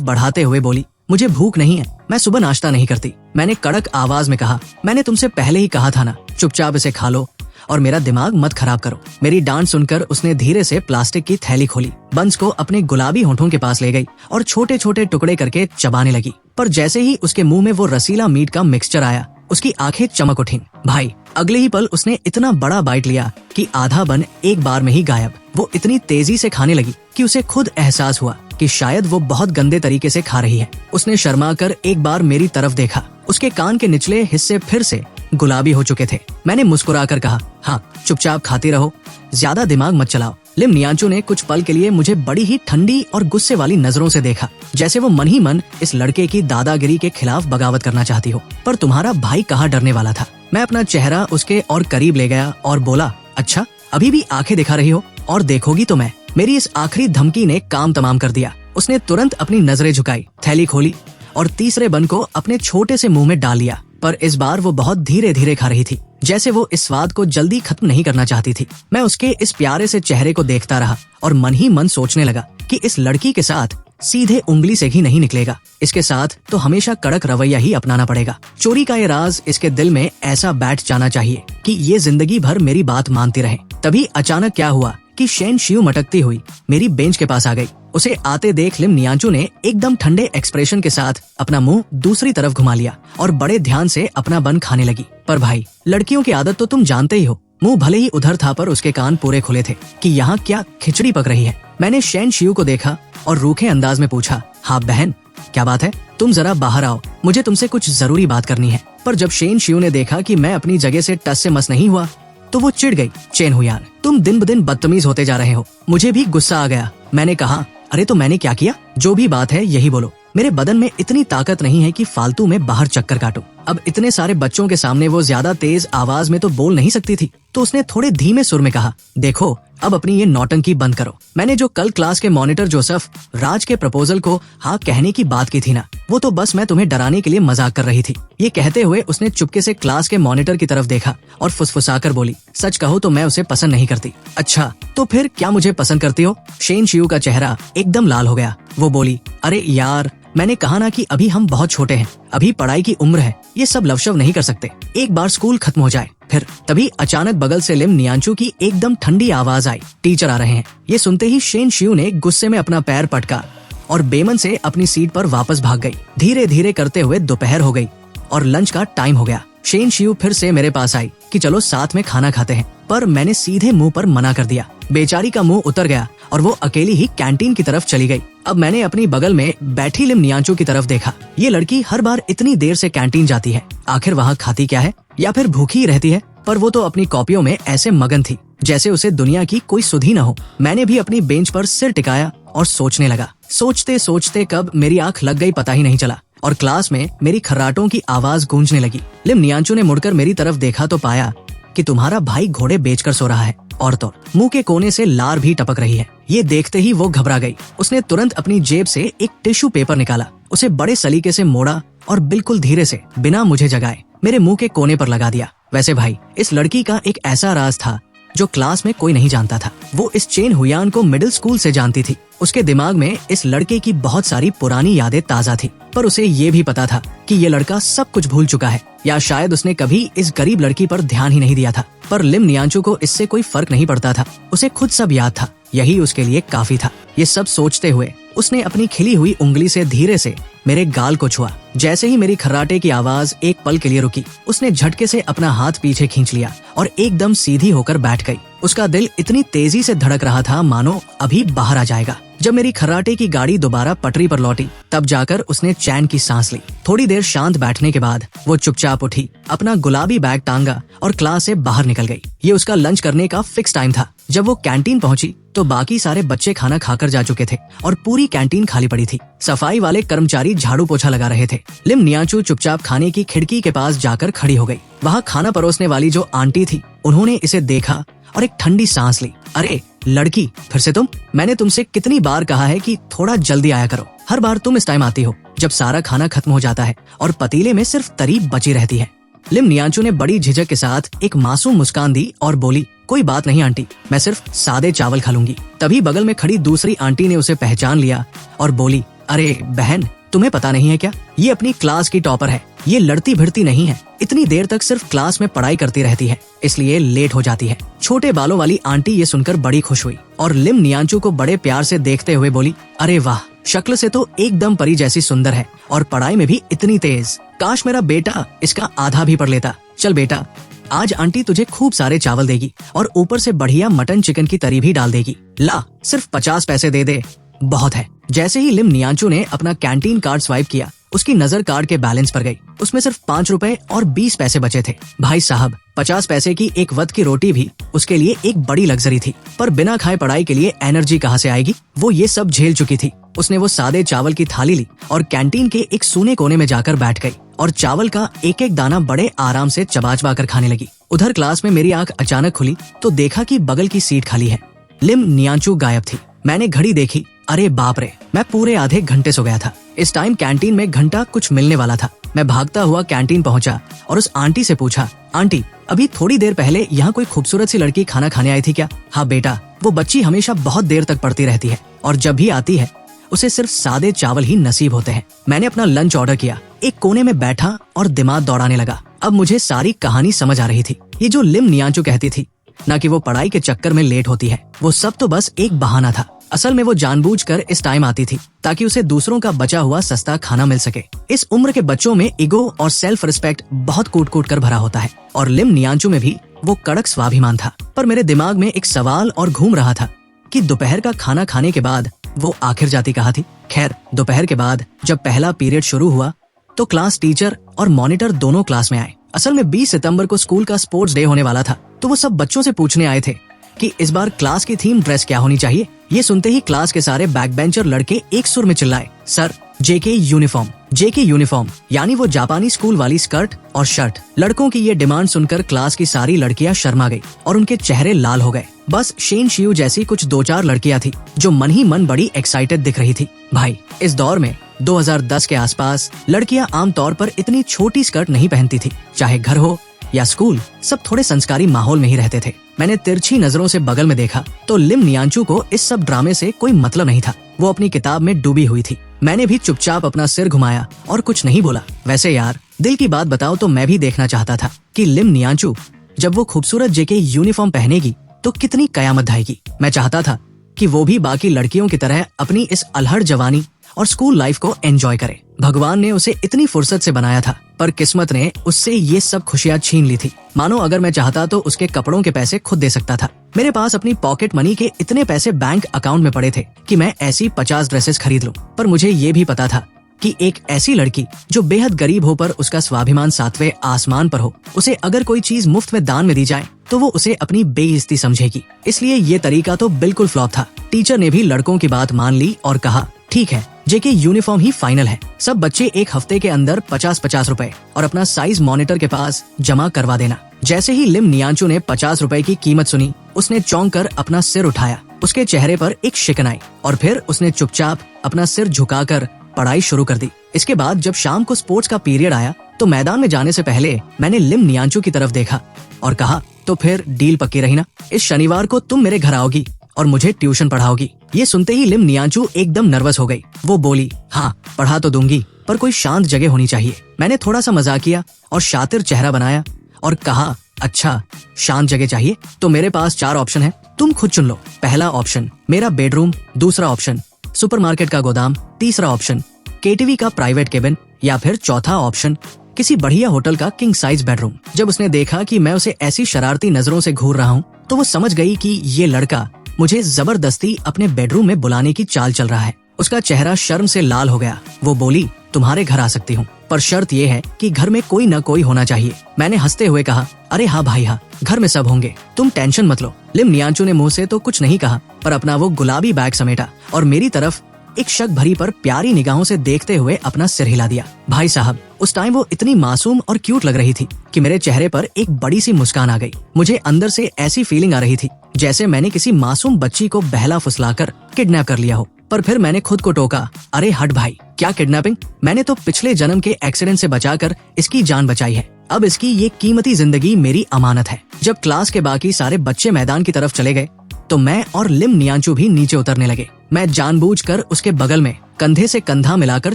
बढ़ाते हुए बोली, मुझे भूख नहीं है, मैं सुबह नाश्ता नहीं करती। मैंने कड़क आवाज में कहा, मैंने तुमसे पहले ही कहा था ना, चुपचाप इसे खा लो और मेरा दिमाग मत खराब करो। मेरी डांट सुनकर उसने धीरे से प्लास्टिक की थैली खोली, बंस को अपने गुलाबी होंठों के पास ले गई और छोटे छोटे टुकड़े करके चबाने लगी। पर जैसे ही उसके मुंह में वो रसीला मीट का मिक्सचर आया, उसकी आंखें चमक उठीं। भाई अगले ही पल उसने इतना बड़ा बाइट लिया कि आधा बन एक बार में ही गायब। वो इतनी तेजी से खाने लगी कि उसे खुद एहसास हुआ कि शायद वो बहुत गंदे तरीके से खा रही है। उसने शर्माकर एक बार मेरी तरफ देखा। उसके कान के निचले हिस्से फिर से गुलाबी हो चुके थे। मैंने मुस्कुराकर कहा, हाँ चुपचाप खाती रहो, ज्यादा दिमाग मत चलाओ। लिम नियांचू ने कुछ पल के लिए मुझे बड़ी ही ठंडी और गुस्से वाली नजरों से देखा, जैसे वो मन ही मन इस लड़के की दादागिरी के खिलाफ बगावत करना चाहती हो। पर तुम्हारा भाई कहाँ डरने वाला था। मैं अपना चेहरा उसके और करीब ले गया और बोला, अच्छा अभी भी आंखें दिखा रही हो और देखोगी तो मैं। मेरी इस आखिरी धमकी ने काम तमाम कर दिया। उसने तुरंत अपनी नजरें झुकाई, थैली खोली और तीसरे बन को अपने छोटे से मुंह में डाल लिया। पर इस बार वो बहुत धीरे धीरे खा रही थी, जैसे वो इस स्वाद को जल्दी खत्म नहीं करना चाहती थी। मैं उसके इस प्यारे से चेहरे को देखता रहा और मन ही मन सोचने लगा कि इस लड़की के साथ सीधे उंगली से ही नहीं निकलेगा। इसके साथ तो हमेशा कड़क रवैया ही अपनाना पड़ेगा। चोरी का ये राज इसके दिल में ऐसा बैठ जाना चाहिए कि ये जिंदगी भर मेरी बात मानती रहे। तभी अचानक क्या हुआ कि शेन शियू मटकती हुई मेरी बेंच के पास आ गई। उसे आते देख लिम नियांचू ने एकदम ठंडे एक्सप्रेशन के साथ अपना मुंह दूसरी तरफ घुमा लिया और बड़े ध्यान से अपना बन खाने लगी। पर भाई, लड़कियों की आदत तो तुम जानते ही हो। मुंह भले ही उधर था पर उसके कान पूरे खुले थे कि यहाँ क्या खिचड़ी पक रही है। मैंने शेन शियू को देखा और रूखे अंदाज में पूछा, हाँ बहन, क्या बात है? तुम जरा बाहर आओ, मुझे तुमसे कुछ जरूरी बात करनी है। पर जब शेन शियू ने देखा कि मैं अपनी जगह से टस से मस नहीं हुआ तो वो चिढ़ गई। चेन हुयान, तुम दिन ब दिन बदतमीज होते जा रहे हो। मुझे भी गुस्सा आ गया। मैंने कहा, अरे तो मैंने क्या किया? जो भी बात है यही बोलो। मेरे बदन में इतनी ताकत नहीं है कि फालतू में बाहर चक्कर काटूं। अब इतने सारे बच्चों के सामने वो ज्यादा तेज आवाज में तो बोल नहीं सकती थी, तो उसने थोड़े धीमे सुर में कहा, देखो अब अपनी ये नौटंकी बंद करो। मैंने जो कल क्लास के मॉनिटर जोसेफ राज के प्रपोजल को हाँ कहने की बात की थी ना, वो तो बस मैं तुम्हें डराने के लिए मजाक कर रही थी। ये कहते हुए उसने चुपके से क्लास के मॉनिटर की तरफ देखा और फुसफुसाकर बोली, सच कहो तो मैं उसे पसंद नहीं करती। अच्छा, तो फिर क्या मुझे पसंद करती हो? शेन शियू का चेहरा एकदम लाल हो गया। वो बोली, अरे यार, मैंने कहा ना कि अभी हम बहुत छोटे हैं, अभी पढ़ाई की उम्र है, ये सब लवशव नहीं कर सकते। एक बार स्कूल खत्म हो जाए फिर। तभी अचानक बगल से लिम नियांचू की एकदम ठंडी आवाज आई, टीचर आ रहे हैं। ये सुनते ही शेन शियू ने गुस्से में अपना पैर पटका और बेमन से अपनी सीट पर वापस भाग गई। धीरे धीरे करते हुए दोपहर हो गई और लंच का टाइम हो गया। शेन शियू फिर से मेरे पास आई कि चलो साथ में खाना खाते हैं, पर मैंने सीधे मुंह पर मना कर दिया। बेचारी का मुंह उतर गया और वो अकेली ही कैंटीन की तरफ चली गई। अब मैंने अपनी बगल में बैठी लिम नियांचू की तरफ देखा। ये लड़की हर बार इतनी देर से कैंटीन जाती है, आखिर वहाँ खाती क्या है? या फिर भूखी ही रहती है? पर वो तो अपनी कॉपियों में ऐसे मगन थी जैसे उसे दुनिया की कोई सुध ही न हो। मैंने भी अपनी बेंच पर सिर टिकाया और सोचने लगा। सोचते सोचते कब मेरी आंख लग गई पता ही नहीं चला और क्लास में मेरी खर्राटों की आवाज गूंजने लगी। लिम नियांचू ने मुड़कर मेरी तरफ देखा तो पाया कि तुम्हारा भाई घोड़े बेचकर सो रहा है और तो मुंह के कोने से लार भी टपक रही है। ये देखते ही वो घबरा गई। उसने तुरंत अपनी जेब से एक टिश्यू पेपर निकाला, उसे बड़े सलीके से मोड़ा और बिल्कुल धीरे से बिना मुझे जगाए मेरे मुंह के कोने पर लगा दिया। वैसे भाई, इस लड़की का एक ऐसा राज था जो क्लास में कोई नहीं जानता था। वो इस चेन हुयान को मिडिल स्कूल से जानती थी। उसके दिमाग में इस लड़के की बहुत सारी पुरानी यादें ताजा थी, पर उसे ये भी पता था कि ये लड़का सब कुछ भूल चुका है, या शायद उसने कभी इस गरीब लड़की पर ध्यान ही नहीं दिया था। पर लिम नियांचू को इससे कोई फर्क नहीं पड़ता था। उसे खुद सब याद था, यही उसके लिए काफी था। ये सब सोचते हुए उसने अपनी खिली हुई उंगली से धीरे से मेरे गाल को छुआ। जैसे ही मेरी खर्राटे की आवाज एक पल के लिए रुकी, उसने झटके से अपना हाथ पीछे खींच लिया और एकदम सीधी होकर बैठ गई। उसका दिल इतनी तेजी से धड़क रहा था मानो अभी बाहर आ जाएगा। जब मेरी खर्राटे की गाड़ी दोबारा पटरी पर लौटी, तब जाकर उसने चैन की सांस ली। थोड़ी देर शांत बैठने के बाद वो चुपचाप उठी, अपना गुलाबी बैग टांगा और क्लास से बाहर निकल गई। ये उसका लंच करने का फिक्स टाइम था। जब वो कैंटीन पहुंची तो बाकी सारे बच्चे खाना खाकर जा चुके थे और पूरी कैंटीन खाली पड़ी थी। सफाई वाले कर्मचारी झाड़ू पोछा लगा रहे थे। लिम नियांचू चुपचाप खाने की खिड़की के पास जाकर खड़ी हो गई। वहाँ खाना परोसने वाली जो आंटी थी, उन्होंने इसे देखा और एक ठंडी सांस ली। अरे लड़की, फिर से तुम? मैंने तुमसे कितनी बार कहा है कि थोड़ा जल्दी आया करो। हर बार तुम इस टाइम आती हो जब सारा खाना खत्म हो जाता है और पतीले में सिर्फ तरी बची रहती है। लिम नियांचू ने बड़ी झिझक के साथ एक मासूम मुस्कान दी और बोली, कोई बात नहीं आंटी, मैं सिर्फ सादे चावल खा लूंगी। तभी बगल में खड़ी दूसरी आंटी ने उसे पहचान लिया और बोली, अरे बहन, तुम्हें पता नहीं है क्या? ये अपनी क्लास की टॉपर है। ये लड़ती भिड़ती नहीं है, इतनी देर तक सिर्फ क्लास में पढ़ाई करती रहती है, इसलिए लेट हो जाती है। छोटे बालों वाली आंटी ये सुनकर बड़ी खुश हुई और लिम नियांचू को बड़े प्यार से देखते हुए बोली, अरे वाह, शक्ल से तो एकदम परी जैसी सुंदर है और पढ़ाई में भी इतनी तेज। काश मेरा बेटा इसका आधा भी पढ़ लेता। चल बेटा, आज आंटी तुझे खूब सारे चावल देगी और ऊपर से बढ़िया मटन चिकन की तरी भी डाल देगी। ला, सिर्फ 50 पैसे दे दे, बहुत है। जैसे ही लिम नियांचू ने अपना कैंटीन कार्ड स्वाइप किया, उसकी नजर कार्ड के बैलेंस पर गई। उसमें सिर्फ 5 रुपए और 20 पैसे बचे थे। भाई साहब, 50 पैसे की एक वक्त की रोटी भी उसके लिए एक बड़ी लग्जरी थी। पर बिना खाए पढ़ाई के लिए एनर्जी कहाँ से आएगी? वो ये सब झेल चुकी थी। उसने वो सादे चावल की थाली ली और कैंटीन के एक सूने कोने में जाकर बैठ गई और चावल का एक एक दाना बड़े आराम से चबा चबा कर खाने लगी। उधर क्लास में मेरी आंख अचानक खुली तो देखा कि बगल की सीट खाली है। लिम नियांचू गायब थी। मैंने घड़ी देखी, अरे बाप रे, मैं पूरे आधे घंटे सो गया था। इस टाइम कैंटीन में घंटा कुछ मिलने वाला था। मैं भागता हुआ कैंटीन पहुंचा और उस आंटी से पूछा, आंटी, अभी थोड़ी देर पहले यहाँ कोई खूबसूरत सी लड़की खाना खाने आई थी क्या? हाँ बेटा, वो बच्ची हमेशा बहुत देर तक पढ़ती रहती है और जब भी आती है उसे सिर्फ सादे चावल ही नसीब होते हैं। मैंने अपना लंच ऑर्डर किया, एक कोने में बैठा और दिमाग दौड़ाने लगा। अब मुझे सारी कहानी समझ आ रही थी। ये जो लिम नियांचू कहती थी ना कि वो पढ़ाई के चक्कर में लेट होती है, वो सब तो बस एक बहाना था। असल में वो जानबूझकर इस टाइम आती थी ताकि उसे दूसरों का बचा हुआ सस्ता खाना मिल सके। इस उम्र के बच्चों में ईगो और सेल्फ रिस्पेक्ट बहुत कूट कूट कर भरा होता है और लिम नियांचू में भी वो कड़क स्वाभिमान था। पर मेरे दिमाग में एक सवाल और घूम रहा था कि दोपहर का खाना खाने के बाद वो आखिर जाती कहाँ थी। खैर, दोपहर के बाद जब पहला पीरियड शुरू हुआ तो क्लास टीचर और मॉनिटर दोनों क्लास में आए। असल में 20 सितंबर को स्कूल का स्पोर्ट्स डे होने वाला था, तो वो सब बच्चों से पूछने आए थे कि इस बार क्लास की थीम ड्रेस क्या होनी चाहिए। ये सुनते ही क्लास के सारे बैक बेंचर लड़के एक सुर में चिल्लाए, सर जेके यूनिफॉर्म। जेके यूनिफॉर्म यानी वो जापानी स्कूल वाली स्कर्ट और शर्ट। लड़कों की ये डिमांड सुनकर क्लास की सारी लड़कियां शर्मा गई और उनके चेहरे लाल हो गए। बस शेन शियू जैसी कुछ 2-4 लड़कियां थी जो मन ही मन बड़ी एक्साइटेड दिख रही थी। भाई, इस दौर में 2010 के आसपास लड़कियां आमतौर पर इतनी छोटी स्कर्ट नहीं पहनती थी। चाहे घर हो या स्कूल, सब थोड़े संस्कारी माहौल में ही रहते थे। मैंने तिरछी नजरों से बगल में देखा तो लिम नियांचू को इस सब ड्रामे से कोई मतलब नहीं था। वो अपनी किताब में डूबी हुई थी। मैंने भी चुपचाप अपना सिर घुमाया और कुछ नहीं बोला। वैसे यार, दिल की बात बताओ तो मैं भी देखना चाहता था कि लिम नियांचू जब वो खूबसूरत जेके यूनिफॉर्म पहनेगी तो कितनी कयामत ढाएगी। मैं चाहता था कि वो भी बाकी लड़कियों की तरह अपनी इस अलहड़ जवानी और स्कूल लाइफ को एंजॉय करे। भगवान ने उसे इतनी फुर्सत से बनाया था, पर किस्मत ने उससे ये सब खुशियां छीन ली थी। मानो अगर मैं चाहता तो उसके कपड़ों के पैसे खुद दे सकता था। मेरे पास अपनी पॉकेट मनी के इतने पैसे बैंक अकाउंट में पड़े थे कि मैं ऐसी 50 ड्रेसेस खरीद लूं। पर मुझे ये भी पता था कि एक ऐसी लड़की जो बेहद गरीब हो पर उसका स्वाभिमान 7वें आसमान पर हो, उसे अगर कोई चीज मुफ्त में दान में दी जाए तो वो उसे अपनी बेइज्जती समझेगी। इसलिए ये तरीका तो बिल्कुल फ्लॉप था। टीचर ने भी लड़कों की बात मान ली और कहा, ठीक है, जेके यूनिफॉर्म ही फाइनल है। सब बच्चे एक हफ्ते के अंदर 50-50 रुपए और अपना साइज मॉनिटर के पास जमा करवा देना। जैसे ही लिम नियांचू ने 50 रुपए की कीमत सुनी, उसने चौंक कर अपना सिर उठाया। उसके चेहरे पर एक शिकन आई और फिर उसने चुपचाप अपना सिर झुकाकर पढ़ाई शुरू कर दी। इसके बाद जब शाम को स्पोर्ट्स का पीरियड आया तो मैदान में जाने से पहले मैंने लिम नियांचू की तरफ देखा और कहा, तो फिर डील पक्की रही ना? इस शनिवार को तुम मेरे घर आओगी और मुझे ट्यूशन पढ़ाओगी। ये सुनते ही लिम नियांचू एकदम नर्वस हो गई। वो बोली, हाँ पढ़ा तो दूंगी, पर कोई शांत जगह होनी चाहिए। मैंने थोड़ा सा मजाक किया और शातिर चेहरा बनाया और कहा, अच्छा शांत जगह चाहिए तो मेरे पास 4 ऑप्शन है, तुम खुद चुन लो। पहला ऑप्शन मेरा बेडरूम, दूसरा ऑप्शन सुपरमार्केट का गोदाम, तीसरा ऑप्शन केटीवी का प्राइवेट केबिन या फिर चौथा ऑप्शन किसी बढ़िया होटल का किंग साइज बेडरूम। जब उसने देखा कि मैं उसे ऐसी शरारती नजरों से घूर रहा हूँ तो वो समझ गई कि ये लड़का मुझे जबरदस्ती अपने बेडरूम में बुलाने की चाल चल रहा है। उसका चेहरा शर्म से लाल हो गया। वो बोली, तुम्हारे घर आ सकती हूँ, पर शर्त ये है कि घर में कोई न कोई होना चाहिए। मैंने हंसते हुए कहा, अरे हाँ भाई हाँ, घर में सब होंगे, तुम टेंशन मत लो। लिम नियांचू ने मुंह से तो कुछ नहीं कहा, पर अपना वो गुलाबी बैग समेटा और मेरी तरफ एक शक भरी पर प्यारी निगाहों से देखते हुए अपना सिर हिला दिया। भाई साहब, उस टाइम वो इतनी मासूम और क्यूट लग रही थी कि मेरे चेहरे पर एक बड़ी सी मुस्कान आ गई। मुझे अंदर से ऐसी फीलिंग आ रही थी जैसे मैंने किसी मासूम बच्ची को बहला फुसलाकर किडनैप कर लिया हो। पर फिर मैंने खुद को टोका, अरे हट भाई, क्या किडनैपिंग? मैंने तो पिछले जन्म के एक्सीडेंट से बचाकर इसकी जान बचाई है। अब इसकी ये कीमती जिंदगी मेरी अमानत है। जब क्लास के बाकी सारे बच्चे मैदान की तरफ चले गए तो मैं और लिम नियांचू भी नीचे उतरने लगे। मैं जानबूझकर उसके बगल में कंधे से कंधा मिलाकर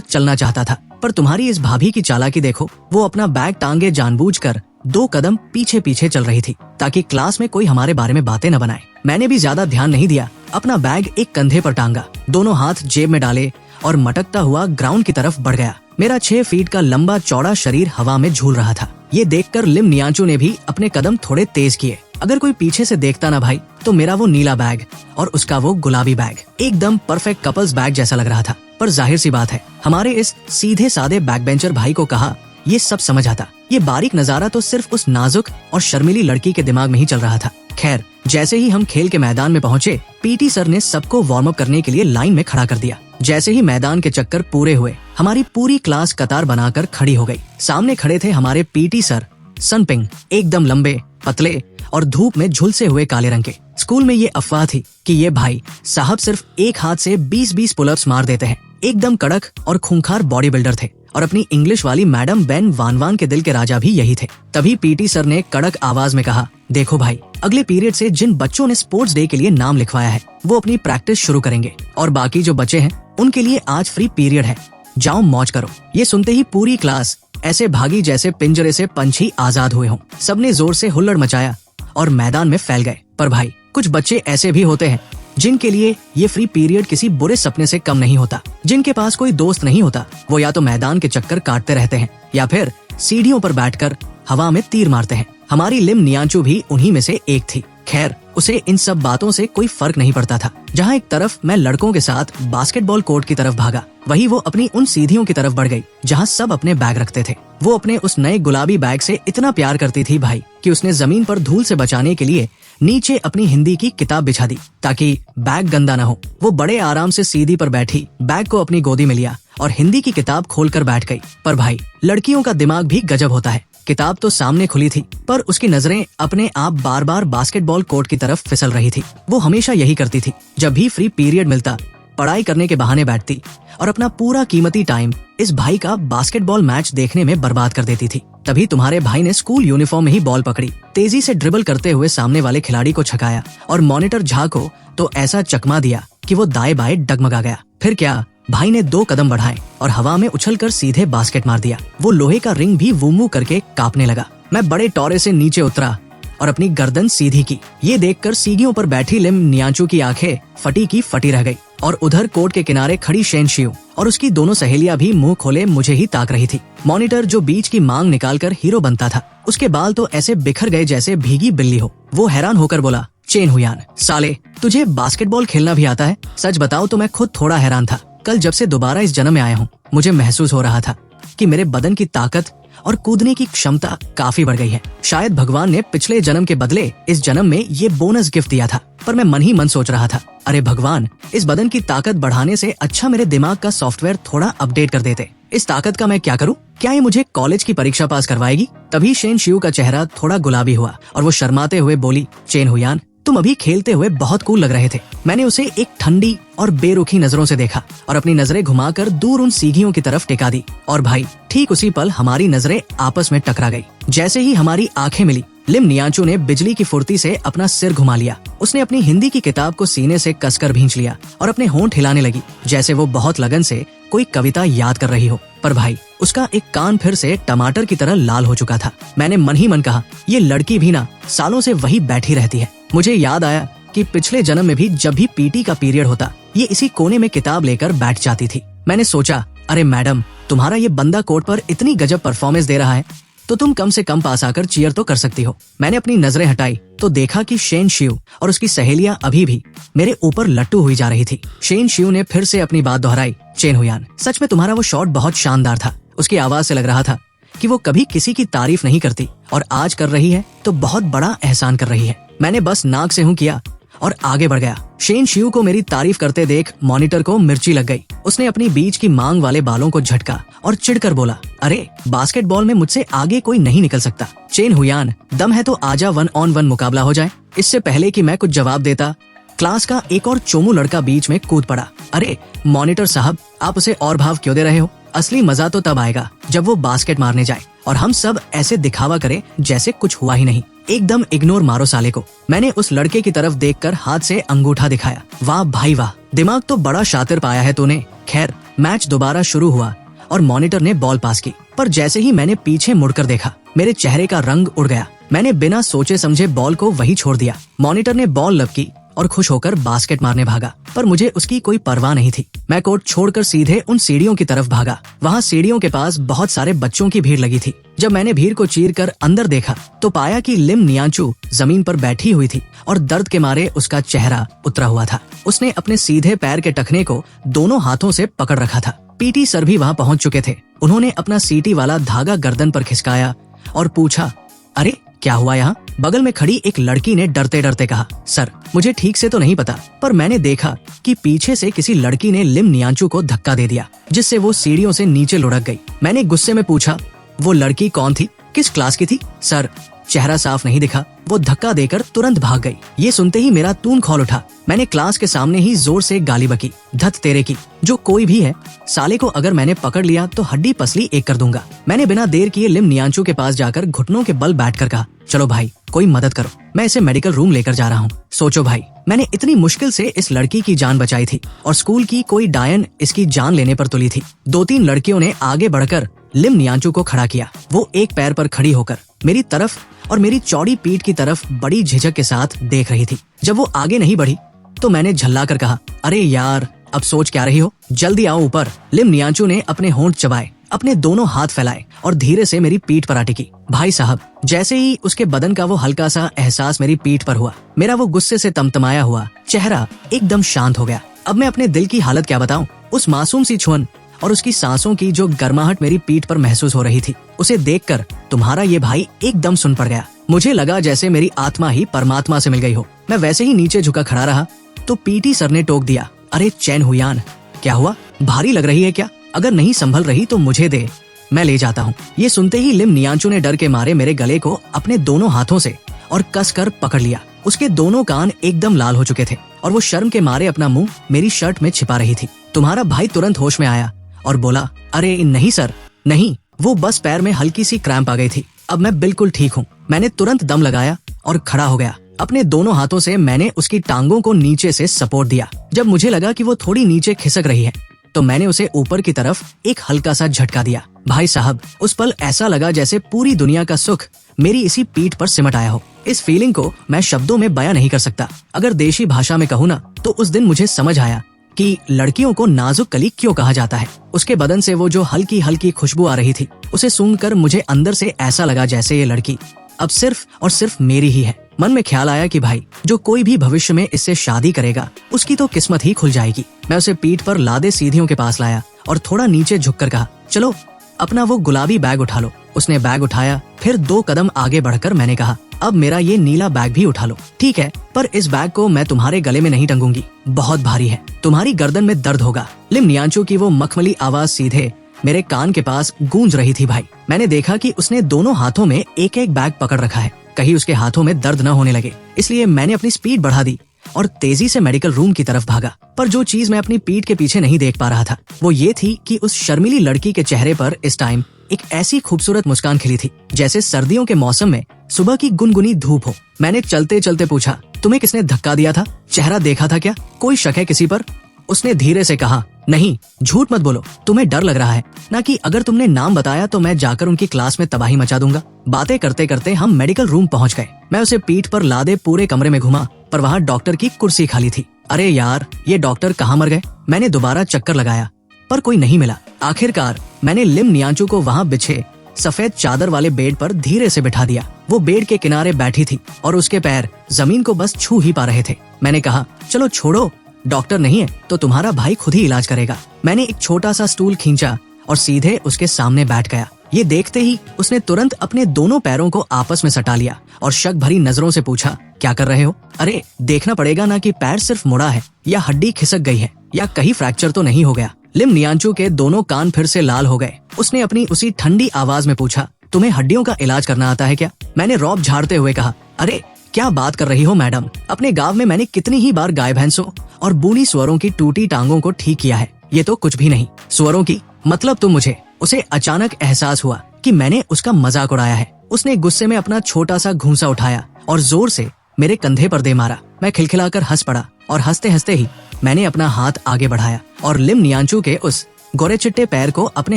चलना चाहता था, पर तुम्हारी इस भाभी की चालाकी देखो। वो अपना बैग टांगे जानबूझकर 2 कदम पीछे पीछे चल रही थी ताकि क्लास में कोई हमारे बारे में बातें न बनाए। मैंने भी ज्यादा ध्यान नहीं दिया, अपना बैग एक कंधे पर टांगा, दोनों हाथ जेब में डाले और मटकता हुआ ग्राउंड की तरफ बढ़ गया। मेरा 6 फीट का लंबा चौड़ा शरीर हवा में झूल रहा था। ये देखकर लिम नियांचू ने भी अपने कदम थोड़े तेज किए। अगर कोई पीछे से देखता ना भाई, तो मेरा वो नीला बैग और उसका वो गुलाबी बैग एकदम परफेक्ट कपल्स बैग जैसा लग रहा था। पर जाहिर सी बात है, हमारे इस सीधे साधे बैकबेंचर भाई को कहा ये सब समझ आता। ये बारीक नजारा तो सिर्फ उस नाजुक और शर्मीली लड़की के दिमाग में ही चल रहा था। खैर, जैसे ही हम खेल के मैदान में पहुंचे, पीटी सर ने सबको वार्म अप करने के लिए लाइन में खड़ा कर दिया। जैसे ही मैदान के चक्कर पूरे हुए, हमारी पूरी क्लास कतार बनाकर खड़ी हो गई। सामने खड़े थे हमारे पीटी सर सनपिंग, एकदम लंबे, पतले और धूप में झुलसे हुए काले रंग के। स्कूल में ये अफवाह थी कि ये भाई साहब सिर्फ एक हाथ से 20-20 पुलअप्स मार देते हैं। एकदम कड़क और खूंखार बॉडी बिल्डर थे और अपनी इंग्लिश वाली मैडम बेन वान के दिल के राजा भी यही थे। तभी पीटी सर ने कड़क आवाज में कहा, देखो भाई, अगले पीरियड से जिन बच्चों ने स्पोर्ट्स डे के लिए नाम लिखवाया है वो अपनी प्रैक्टिस शुरू करेंगे और बाकी जो बच्चे हैं उनके लिए आज फ्री पीरियड है, जाओ मौज करो। ये सुनते ही पूरी क्लास ऐसे भागी जैसे पिंजरे से पंछी आजाद हुए हों। सबने जोर से हुल्लड़ मचाया और मैदान में फैल गए। पर भाई, कुछ बच्चे ऐसे भी होते हैं जिनके लिए ये फ्री पीरियड किसी बुरे सपने से कम नहीं होता। जिनके पास कोई दोस्त नहीं होता, वो या तो मैदान के चक्कर काटते रहते हैं या फिर सीढ़ियों पर बैठकर हवा में तीर मारते हैं। हमारी लिम नियांचू भी उन्हीं में से एक थी। खैर, उसे इन सब बातों से कोई फर्क नहीं पड़ता था। जहाँ एक तरफ मैं लड़कों के साथ बास्केटबॉल कोर्ट की तरफ भागा, वहीं वो अपनी उन सीढ़ियों की तरफ बढ़ गई जहाँ सब अपने बैग रखते थे। वो अपने उस नए गुलाबी बैग से इतना प्यार करती थी भाई कि उसने जमीन पर धूल से बचाने के लिए नीचे अपनी हिंदी की किताब बिछा दी ताकि बैग गंदा न हो। वो बड़े आराम से सीढ़ी पर बैठी, बैग को अपनी गोदी में लिया और हिंदी की किताब खोलकर बैठ गई। पर भाई, लड़कियों का दिमाग भी गजब होता है। किताब तो सामने खुली थी, पर उसकी नजरें अपने आप बार बार बास्केटबॉल कोर्ट की तरफ फिसल रही थी। वो हमेशा यही करती थी। जब भी फ्री पीरियड मिलता, पढ़ाई करने के बहाने बैठती और अपना पूरा कीमती टाइम इस भाई का बास्केटबॉल मैच देखने में बर्बाद कर देती थी। तभी तुम्हारे भाई ने स्कूल यूनिफॉर्म में ही बॉल पकड़ी, तेजी से ड्रिबल करते हुए सामने वाले खिलाड़ी को छकाया और मॉनिटर झा को तो ऐसा चकमा दिया कि वो दाएं बाएं डगमगा गया। फिर क्या, भाई ने 2 कदम बढ़ाए और हवा में उछलकर सीधे बास्केट मार दिया। वो लोहे का रिंग भी वूमू करके कांपने लगा। मैं बड़े टौरे से नीचे उतरा और अपनी गर्दन सीधी की। ये देखकर सीढ़ियों पर बैठी लिम नियांचू की आंखें फटी की फटी रह गई और उधर कोर्ट के किनारे खड़ी शेन शियू और उसकी दोनों सहेलियां भी मुंह खोले मुझे ही ताक रही थी। मॉनिटर, जो बीच की मांग निकालकर हीरो बनता था, उसके बाल तो ऐसे बिखर गए जैसे भीगी बिल्ली हो। वो हैरान होकर बोला, चेन हुयान, साले तुझे बास्केटबॉल खेलना भी आता है? सच बताओ तो मैं खुद थोड़ा हैरान था। कल जब से दोबारा इस जन्म में आया हूँ, मुझे महसूस हो रहा था कि मेरे बदन की ताकत और कूदने की क्षमता काफी बढ़ गई है। शायद भगवान ने पिछले जन्म के बदले इस जन्म में ये बोनस गिफ्ट दिया था। पर मैं मन ही मन सोच रहा था, अरे भगवान, इस बदन की ताकत बढ़ाने से अच्छा मेरे दिमाग का सॉफ्टवेयर थोड़ा अपडेट कर देते। इस ताकत का मैं क्या करूं? क्या ये मुझे कॉलेज की परीक्षा पास करवाएगी? तभी शेन शियू का चेहरा थोड़ा गुलाबी हुआ और वो शर्माते हुए बोली, चेन हुयान, तुम अभी खेलते हुए बहुत कूल लग रहे थे। मैंने उसे एक ठंडी और बेरुखी नजरों से देखा और अपनी नजरें घुमाकर दूर उन सीढ़ियों की तरफ टिका दी। और भाई, ठीक उसी पल हमारी नजरें आपस में टकरा गई। जैसे ही हमारी आंखें मिली, लिम नियांचू ने बिजली की फुर्ती से अपना सिर घुमा लिया। उसने अपनी हिंदी की किताब को सीने से कसकर भींच लिया और अपने होंठ हिलाने लगी जैसे वो बहुत लगन से कोई कविता याद कर रही हो। पर भाई, उसका एक कान फिर से टमाटर की तरह लाल हो चुका था। मैंने मन ही मन कहा, ये लड़की भी ना सालों से वही बैठी रहती है। मुझे याद आया कि पिछले जन्म में भी जब भी पीटी का पीरियड होता, ये इसी कोने में किताब लेकर बैठ जाती थी। मैंने सोचा, अरे मैडम, तुम्हारा ये बंदा कोर्ट पर इतनी गजब परफॉर्मेंस दे रहा है तो तुम कम से कम पास आकर चीयर तो कर सकती हो। मैंने अपनी नजरें हटाई तो देखा कि शेन शियू और उसकी सहेलियां अभी भी मेरे ऊपर लट्टू हुई जा रही थी। शेन शियू ने फिर से अपनी बात दोहराई, चेन हुयान, सच में तुम्हारा वो शॉट बहुत शानदार था। उसकी आवाज से लग रहा था कि वो कभी किसी की तारीफ नहीं करती और आज कर रही है तो बहुत बड़ा एहसान कर रही है। मैंने बस नाक से हूं किया और आगे बढ़ गया। शेन शियू को मेरी तारीफ करते देख मॉनिटर को मिर्ची लग गई। उसने अपनी बीच की मांग वाले बालों को झटका और चिढ़कर बोला, अरे बास्केटबॉल में मुझसे आगे कोई नहीं निकल सकता। चेन हुयान, दम है तो आजा 1-on-1 मुकाबला हो जाए। इससे पहले कि मैं कुछ जवाब देता, क्लास का एक और चोमू लड़का बीच में कूद पड़ा। अरे मॉनिटर साहब, आप उसे और भाव क्यों दे रहे हो? असली मजा तो तब आएगा जब वो बास्केट मारने जाए और हम सब ऐसे दिखावा करें जैसे कुछ हुआ ही नहीं। एकदम इग्नोर मारो साले को। मैंने उस लड़के की तरफ देखकर हाथ से अंगूठा दिखाया। वाह भाई वाह, दिमाग तो बड़ा शातिर पाया है तूने। खैर, मैच दोबारा शुरू हुआ और मॉनिटर ने बॉल पास की। पर जैसे ही मैंने पीछे मुड़कर देखा, मेरे चेहरे का रंग उड़ गया। मैंने बिना सोचे समझे बॉल को वहीं छोड़ दिया। मॉनिटर ने बॉल लपकी और खुश होकर बास्केट मारने भागा, पर मुझे उसकी कोई परवाह नहीं थी। मैं कोर्ट छोड़कर सीधे उन सीढ़ियों की तरफ भागा। वहाँ सीढ़ियों के पास बहुत सारे बच्चों की भीड़ लगी थी। जब मैंने भीड़ को चीरकर अंदर देखा तो पाया कि लिम नियांचू जमीन पर बैठी हुई थी और दर्द के मारे उसका चेहरा उतरा हुआ था। उसने अपने सीधे पैर के टखने को दोनों हाथों से पकड़ रखा था। पीटी सर भी वहाँ पहुँच चुके थे। उन्होंने अपना सीटी वाला धागा गर्दन पर खिसकाया और पूछा, अरे क्या हुआ यहाँ? बगल में खड़ी एक लड़की ने डरते डरते कहा, सर मुझे ठीक से तो नहीं पता, पर मैंने देखा कि पीछे से किसी लड़की ने लिम नियांचू को धक्का दे दिया जिससे वो सीढ़ियों से नीचे लुढ़क गई। मैंने गुस्से में पूछा, वो लड़की कौन थी? किस क्लास की थी? सर चेहरा साफ नहीं दिखा, वो धक्का देकर तुरंत भाग गई। ये सुनते ही मेरा तून खौल उठा। मैंने क्लास के सामने ही जोर से गाली बकी, धत तेरे की, जो कोई भी है, साले को अगर मैंने पकड़ लिया तो हड्डी पसली एक कर दूंगा। मैंने बिना देर किए लिम नियांचू के पास जाकर घुटनों के बल बैठकर कहा, चलो भाई कोई मदद करो, मैं इसे मेडिकल रूम लेकर जा रहा हूँ। सोचो भाई, मैंने इतनी मुश्किल से इस लड़की की जान बचाई थी और स्कूल की कोई डायन इसकी जान लेने पर तुली थी। 2-3 लड़कियों ने आगे बढ़कर लिम नियांचू को खड़ा किया। वो एक पैर पर खड़ी होकर मेरी तरफ और मेरी चौड़ी पीठ की तरफ बड़ी झिझक के साथ देख रही थी। जब वो आगे नहीं बढ़ी तो मैंने झल्ला कर कहा, अरे यार, अब सोच क्या रही हो, जल्दी आओ ऊपर। लिम नियांचू ने अपने होंठ चबाए, अपने दोनों हाथ फैलाए और धीरे से मेरी पीठ पर अटकी। भाई साहब, जैसे ही उसके बदन का वो हल्का सा एहसास मेरी पीठ पर हुआ, मेरा वो गुस्से से तमतमाया हुआ चेहरा एकदम शांत हो गया। अब मैं अपने दिल की हालत क्या बताऊं। उस मासूम सी छुअन और उसकी सांसों की जो गर्माहट मेरी पीठ पर महसूस हो रही थी, उसे देखकर तुम्हारा ये भाई एकदम सुन पड़ गया। मुझे लगा जैसे मेरी आत्मा ही परमात्मा से मिल गई हो। मैं वैसे ही नीचे झुका खड़ा रहा तो पीटी सर ने टोक दिया, अरे चैन हुयान, क्या हुआ, भारी लग रही है क्या? अगर नहीं संभल रही तो मुझे दे, मैं ले जाता हूँ। ये सुनते ही लिम नियांचू ने डर के मारे मेरे गले को अपने दोनों हाथों से और कसकर पकड़ लिया। उसके दोनों कान एकदम लाल हो चुके थे और वो शर्म के मारे अपना मुंह मेरी शर्ट में छिपा रही थी। तुम्हारा भाई तुरंत होश में आया और बोला, अरे नहीं सर, नहीं, वो बस पैर में हल्की सी क्रैम्प आ गई थी, अब मैं बिल्कुल ठीक हूँ। मैंने तुरंत दम लगाया और खड़ा हो गया। अपने दोनों हाथों से मैंने उसकी टांगों को नीचे से सपोर्ट दिया। जब मुझे लगा कि वो थोड़ी नीचे खिसक रही है तो मैंने उसे ऊपर की तरफ एक हल्का सा झटका दिया। भाई साहब, उस पल ऐसा लगा जैसे पूरी दुनिया का सुख मेरी इसी पीठ पर सिमट आया हो। इस फीलिंग को मैं शब्दों में बयां नहीं कर सकता। अगर देशी भाषा में कहूँ ना तो उस दिन मुझे समझ आया कि लड़कियों को नाजुक कली क्यों कहा जाता है। उसके बदन से वो जो हल्की हल्की खुशबू आ रही थी, उसे सूंघकर मुझे अंदर से ऐसा लगा जैसे ये लड़की अब सिर्फ और सिर्फ मेरी ही है। मन में ख्याल आया कि भाई, जो कोई भी भविष्य में इससे शादी करेगा उसकी तो किस्मत ही खुल जाएगी। मैं उसे पीठ पर लादे सीधियों के पास लाया और थोड़ा नीचे झुककर कहा, चलो अपना वो गुलाबी बैग उठा लो। उसने बैग उठाया, फिर 2 कदम आगे बढ़कर मैंने कहा, अब मेरा ये नीला बैग भी उठा लो। ठीक है, पर इस बैग को मैं तुम्हारे गले में नहीं टंगूंगी, बहुत भारी है, तुम्हारी गर्दन में दर्द होगा। लिम नियांचू की वो मखमली आवाज सीधे मेरे कान के पास गूंज रही थी। भाई, मैंने देखा कि उसने दोनों हाथों में एक एक बैग पकड़ रखा है, कहीं उसके हाथों में दर्द न होने लगे। इसलिए मैंने अपनी स्पीड बढ़ा दी और तेजी से मेडिकल रूम की तरफ भागा। पर जो चीज मैं अपनी पीठ के पीछे नहीं देख पा रहा था वो ये थी कि उस शर्मीली लड़की के चेहरे पर इस टाइम एक ऐसी खूबसूरत मुस्कान खिली थी जैसे सर्दियों के मौसम में सुबह की गुनगुनी धूप हो। मैंने चलते चलते पूछा, तुम्हें किसने धक्का दिया था? चेहरा देखा था क्या? कोई शक है किसी पर? उसने धीरे से कहा, नहीं, झूठ मत बोलो, तुम्हें डर लग रहा है ना कि अगर तुमने नाम बताया तो मैं जाकर उनकी क्लास में तबाही मचा दूंगा। बातें करते करते हम मेडिकल रूम पहुंच गए। मैं उसे पीठ पर लादे पूरे कमरे में घुमा, पर वहाँ डॉक्टर की कुर्सी खाली थी। अरे यार, ये डॉक्टर कहाँ मर गए? मैंने दोबारा चक्कर लगाया पर कोई नहीं मिला। आखिरकार मैंने लिम नियांचू को वहाँ बिछे सफेद चादर वाले बेड पर धीरे से बिठा दिया। वो बेड के किनारे बैठी थी और उसके पैर जमीन को बस छू ही पा रहे थे। मैंने कहा, चलो छोड़ो, डॉक्टर नहीं है तो तुम्हारा भाई खुद ही इलाज करेगा। मैंने एक छोटा सा स्टूल खींचा और सीधे उसके सामने बैठ गया। ये देखते ही उसने तुरंत अपने दोनों पैरों को आपस में सटा लिया और शक भरी नजरों से पूछा, क्या कर रहे हो? अरे देखना पड़ेगा ना कि पैर सिर्फ मुड़ा है या हड्डी खिसक गई है या कहीं फ्रैक्चर तो नहीं हो गया। लिम नियांचू के दोनों कान फिर से लाल हो गए। उसने अपनी उसी ठंडी आवाज में पूछा, तुम्हें हड्डियों का इलाज करना आता है क्या? मैंने रौब झाड़ते हुए कहा, अरे क्या बात कर रही हो मैडम, अपने गांव में मैंने कितनी ही बार गाय भैंसों और बूढ़ी सुअरों की टूटी टांगों को ठीक किया है, ये तो कुछ भी नहीं। सुअरों की मतलब तुम मुझे? उसे अचानक एहसास हुआ कि मैंने उसका मजाक उड़ाया है। उसने गुस्से में अपना छोटा सा घूंसा उठाया और जोर से मेरे कंधे पर दे मारा। मैं खिलखिलाकर हंस पड़ा और हंसते हंसते ही मैंने अपना हाथ आगे बढ़ाया और लिम नियांचू के उस गोरे चिट्टे पैर को अपने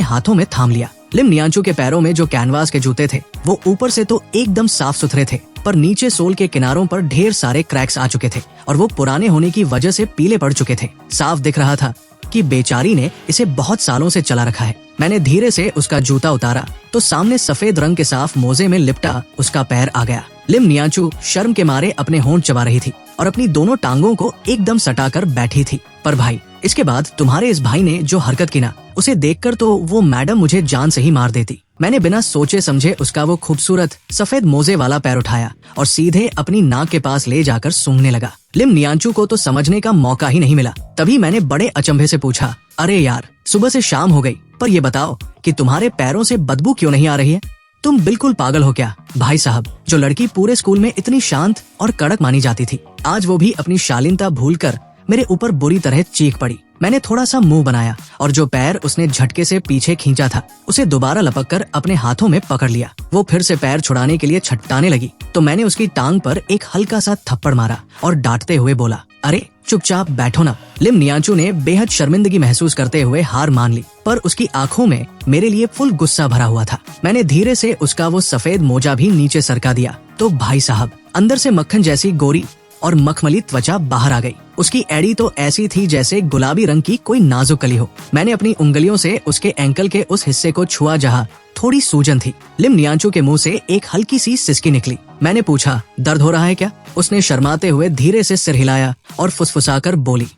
हाथों में थाम लिया। लिम नियांचू के पैरों में जो कैनवास के जूते थे वो ऊपर से तो एकदम साफ सुथरे थे, पर नीचे सोल के किनारों पर ढेर सारे क्रैक्स आ चुके थे और वो पुराने होने की वजह से पीले पड़ चुके थे। साफ दिख रहा था कि बेचारी ने इसे बहुत सालों से चला रखा है। मैंने धीरे से उसका जूता उतारा तो सामने सफेद रंग के साफ मोजे में लिपटा उसका पैर आ गया। लिम नियांचू शर्म के मारे अपने होंठ चबा रही थी और अपनी दोनों टांगों को एकदम सटाकर बैठी थी। पर भाई, इसके बाद तुम्हारे इस भाई ने जो हरकत की ना, उसे देखकर तो वो मैडम मुझे जान से ही मार देती। मैंने बिना सोचे समझे उसका वो खूबसूरत सफेद मोजे वाला पैर उठाया और सीधे अपनी नाक के पास ले जाकर सूंघने लगा। लिम नियांचू को तो समझने का मौका ही नहीं मिला। तभी मैंने बड़े अचंभे से पूछा, अरे यार, सुबह से शाम हो गई, पर ये बताओ कि तुम्हारे पैरों से बदबू क्यों नहीं आ रही है? तुम बिल्कुल पागल हो क्या? भाई साहब, जो लड़की पूरे स्कूल में इतनी शांत और कड़क मानी जाती थी, आज वो भी अपनी शालीनता भूलकर मेरे ऊपर बुरी तरह चीख पड़ी। मैंने थोड़ा सा मुंह बनाया और जो पैर उसने झटके से पीछे खींचा था उसे दोबारा लपककर अपने हाथों में पकड़ लिया। वो फिर से पैर छुड़ाने के लिए छटटाने लगी तो मैंने उसकी टांग पर एक हल्का सा थप्पड़ मारा और डांटते हुए बोला, अरे चुपचाप बैठो ना। लिम नियांचू ने बेहद शर्मिंदगी महसूस करते हुए हार मान ली, पर उसकी आंखों में मेरे लिए फुल गुस्सा भरा हुआ था। मैंने धीरे से उसका वो सफेद मोजा भी नीचे सरका दिया तो भाई साहब, अंदर से मक्खन जैसी गोरी और मखमली त्वचा बाहर आ गई। उसकी एड़ी तो ऐसी थी जैसे गुलाबी रंग की कोई नाजुक कली हो। मैंने अपनी उंगलियों से उसके एंकल के उस हिस्से को छुआ जहाँ थोड़ी सूजन थी। लिम नियांचू के मुंह से एक हल्की सी सिसकी निकली। मैंने पूछा, दर्द हो रहा है क्या? उसने शर्माते हुए धीरे से सिर हिलाया और फुसफुसाकर बोली,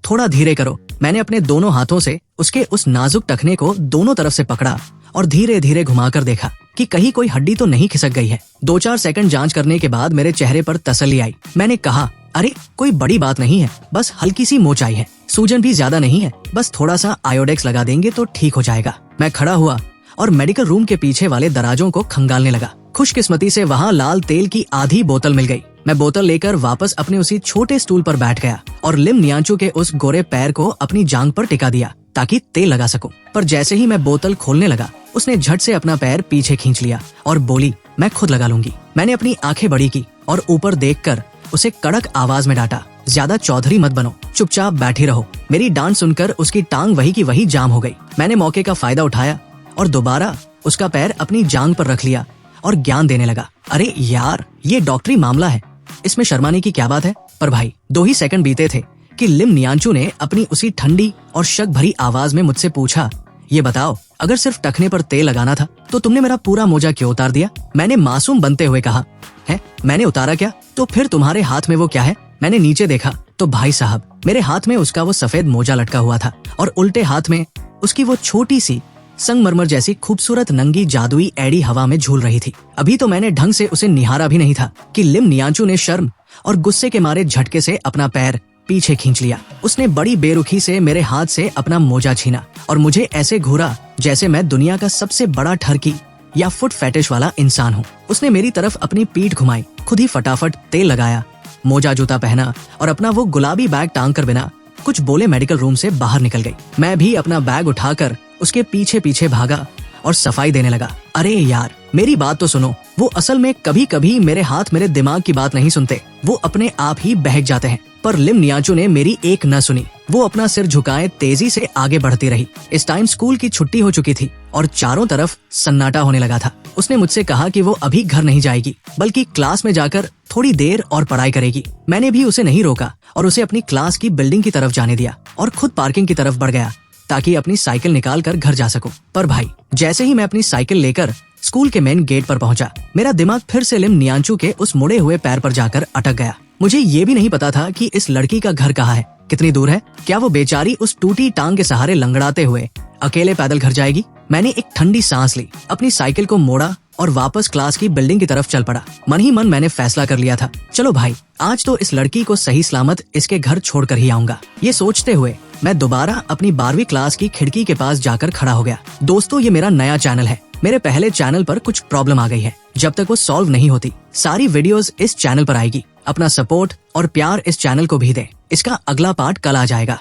थोड़ा धीरे करो। मैंने अपने दोनों हाथों से उसके उस नाजुक टखने को दोनों तरफ से पकड़ा और धीरे धीरे घुमाकर देखा कि कहीं कोई हड्डी तो नहीं खिसक गई है। 2-4 सेकंड जांच करने के बाद मेरे चेहरे पर तसल्ली आई। मैंने कहा, अरे कोई बड़ी बात नहीं है, बस हल्की सी मोचाई है, सूजन भी ज्यादा नहीं है, बस थोड़ा सा आयोडेक्स लगा देंगे तो ठीक हो जाएगा। मैं खड़ा हुआ और मेडिकल रूम के पीछे वाले दराजों को खंगालने लगा। खुशकिस्मती से वहाँ लाल तेल की आधी बोतल मिल गई। मैं बोतल लेकर वापस अपने उसी छोटे स्टूल पर बैठ गया और लिम नियांचू के उस गोरे पैर को अपनी जांघ पर टिका दिया ताकि तेल लगा सकूं। पर जैसे ही मैं बोतल खोलने लगा उसने झट से अपना पैर पीछे खींच लिया और बोली, मैं खुद लगा लूंगी। मैंने अपनी आंखें बड़ी की और ऊपर देखकर उसे कड़क आवाज में डांटा, ज्यादा चौधरी मत बनो, चुपचाप बैठी रहो। मेरी डांट सुनकर उसकी टांग वही की वही जाम हो गई। मैंने मौके का फायदा उठाया और दोबारा उसका पैर अपनी जांघ पर रख लिया और ज्ञान देने लगा, अरे यार, ये डॉक्टरी मामला है, इसमें शर्माने की क्या बात है? पर भाई 2 ही सेकंड बीते थे कि लिम नियांचू ने अपनी उसी ठंडी और शक भरी आवाज में मुझसे पूछा, ये बताओ, अगर सिर्फ टखने पर तेल लगाना था तो तुमने मेरा पूरा मोजा क्यों उतार दिया? मैंने मासूम बनते हुए कहा, है मैंने उतारा क्या? तो फिर तुम्हारे हाथ में वो क्या है? मैंने नीचे देखा तो भाई साहब, मेरे हाथ में उसका वो सफेद मोजा लटका हुआ था और उल्टे हाथ में उसकी वो छोटी सी संगमरमर जैसी खूबसूरत नंगी जादुई एड़ी हवा में झूल रही थी। अभी तो मैंने ढंग से उसे निहारा भी नहीं था कि लिम नियांचू ने शर्म और गुस्से के मारे झटके से अपना पैर पीछे खींच लिया। उसने बड़ी बेरुखी से मेरे हाथ से अपना मोजा छीना और मुझे ऐसे घूरा जैसे मैं दुनिया का सबसे बड़ा ठरकी या फुट फैटिश वाला इंसान हूँ। उसने मेरी तरफ अपनी पीठ घुमाई, खुद ही फटाफट तेल लगाया, मोजा जूता पहना और अपना वो गुलाबी बैग टांग कर बिना कुछ बोले मेडिकल रूम से बाहर निकल गई। मैं भी अपना बैग उठाकर उसके पीछे पीछे भागा और सफाई देने लगा। अरे यार, मेरी बात तो सुनो। वो असल में कभी कभी मेरे हाथ मेरे दिमाग की बात नहीं सुनते, वो अपने आप ही बहक जाते हैं। पर लिम नियांचू ने मेरी एक न सुनी। वो अपना सिर झुकाए तेजी से आगे बढ़ती रही। इस टाइम स्कूल की छुट्टी हो चुकी थी और चारों तरफ सन्नाटा होने लगा था। उसने मुझसे कहा कि वो अभी घर नहीं जाएगी बल्कि क्लास में जाकर थोड़ी देर और पढ़ाई करेगी। मैंने भी उसे नहीं रोका और उसे अपनी क्लास की बिल्डिंग की तरफ जाने दिया और खुद पार्किंग की तरफ बढ़ गया ताकि अपनी साइकिल निकाल कर घर जा सकूं। पर भाई, जैसे ही मैं अपनी साइकिल लेकर स्कूल के मेन गेट पर पहुंचा, मेरा दिमाग फिर से लिम नियांचू के उस मुड़े हुए पैर पर जाकर अटक गया। मुझे ये भी नहीं पता था कि इस लड़की का घर कहाँ है, कितनी दूर है। क्या वो बेचारी उस टूटी टांग के सहारे लंगड़ाते हुए अकेले पैदल घर जाएगी? मैंने एक ठंडी सांस ली, अपनी साइकिल को मोड़ा और वापस क्लास की बिल्डिंग की तरफ चल पड़ा। मन ही मन मैंने फैसला कर लिया था, चलो भाई, आज तो इस लड़की को सही सलामत इसके घर छोड़कर ही आऊंगा। ये सोचते हुए मैं दोबारा अपनी 12वीं क्लास की खिड़की के पास जाकर खड़ा हो गया। दोस्तों, ये मेरा नया चैनल है। मेरे पहले चैनल पर कुछ प्रॉब्लम आ गई है। जब तक वो सॉल्व नहीं होती, सारी वीडियोस इस चैनल पर आएगी। अपना सपोर्ट और प्यार इस चैनल को भी दें। इसका अगला पार्ट कल आ जाएगा।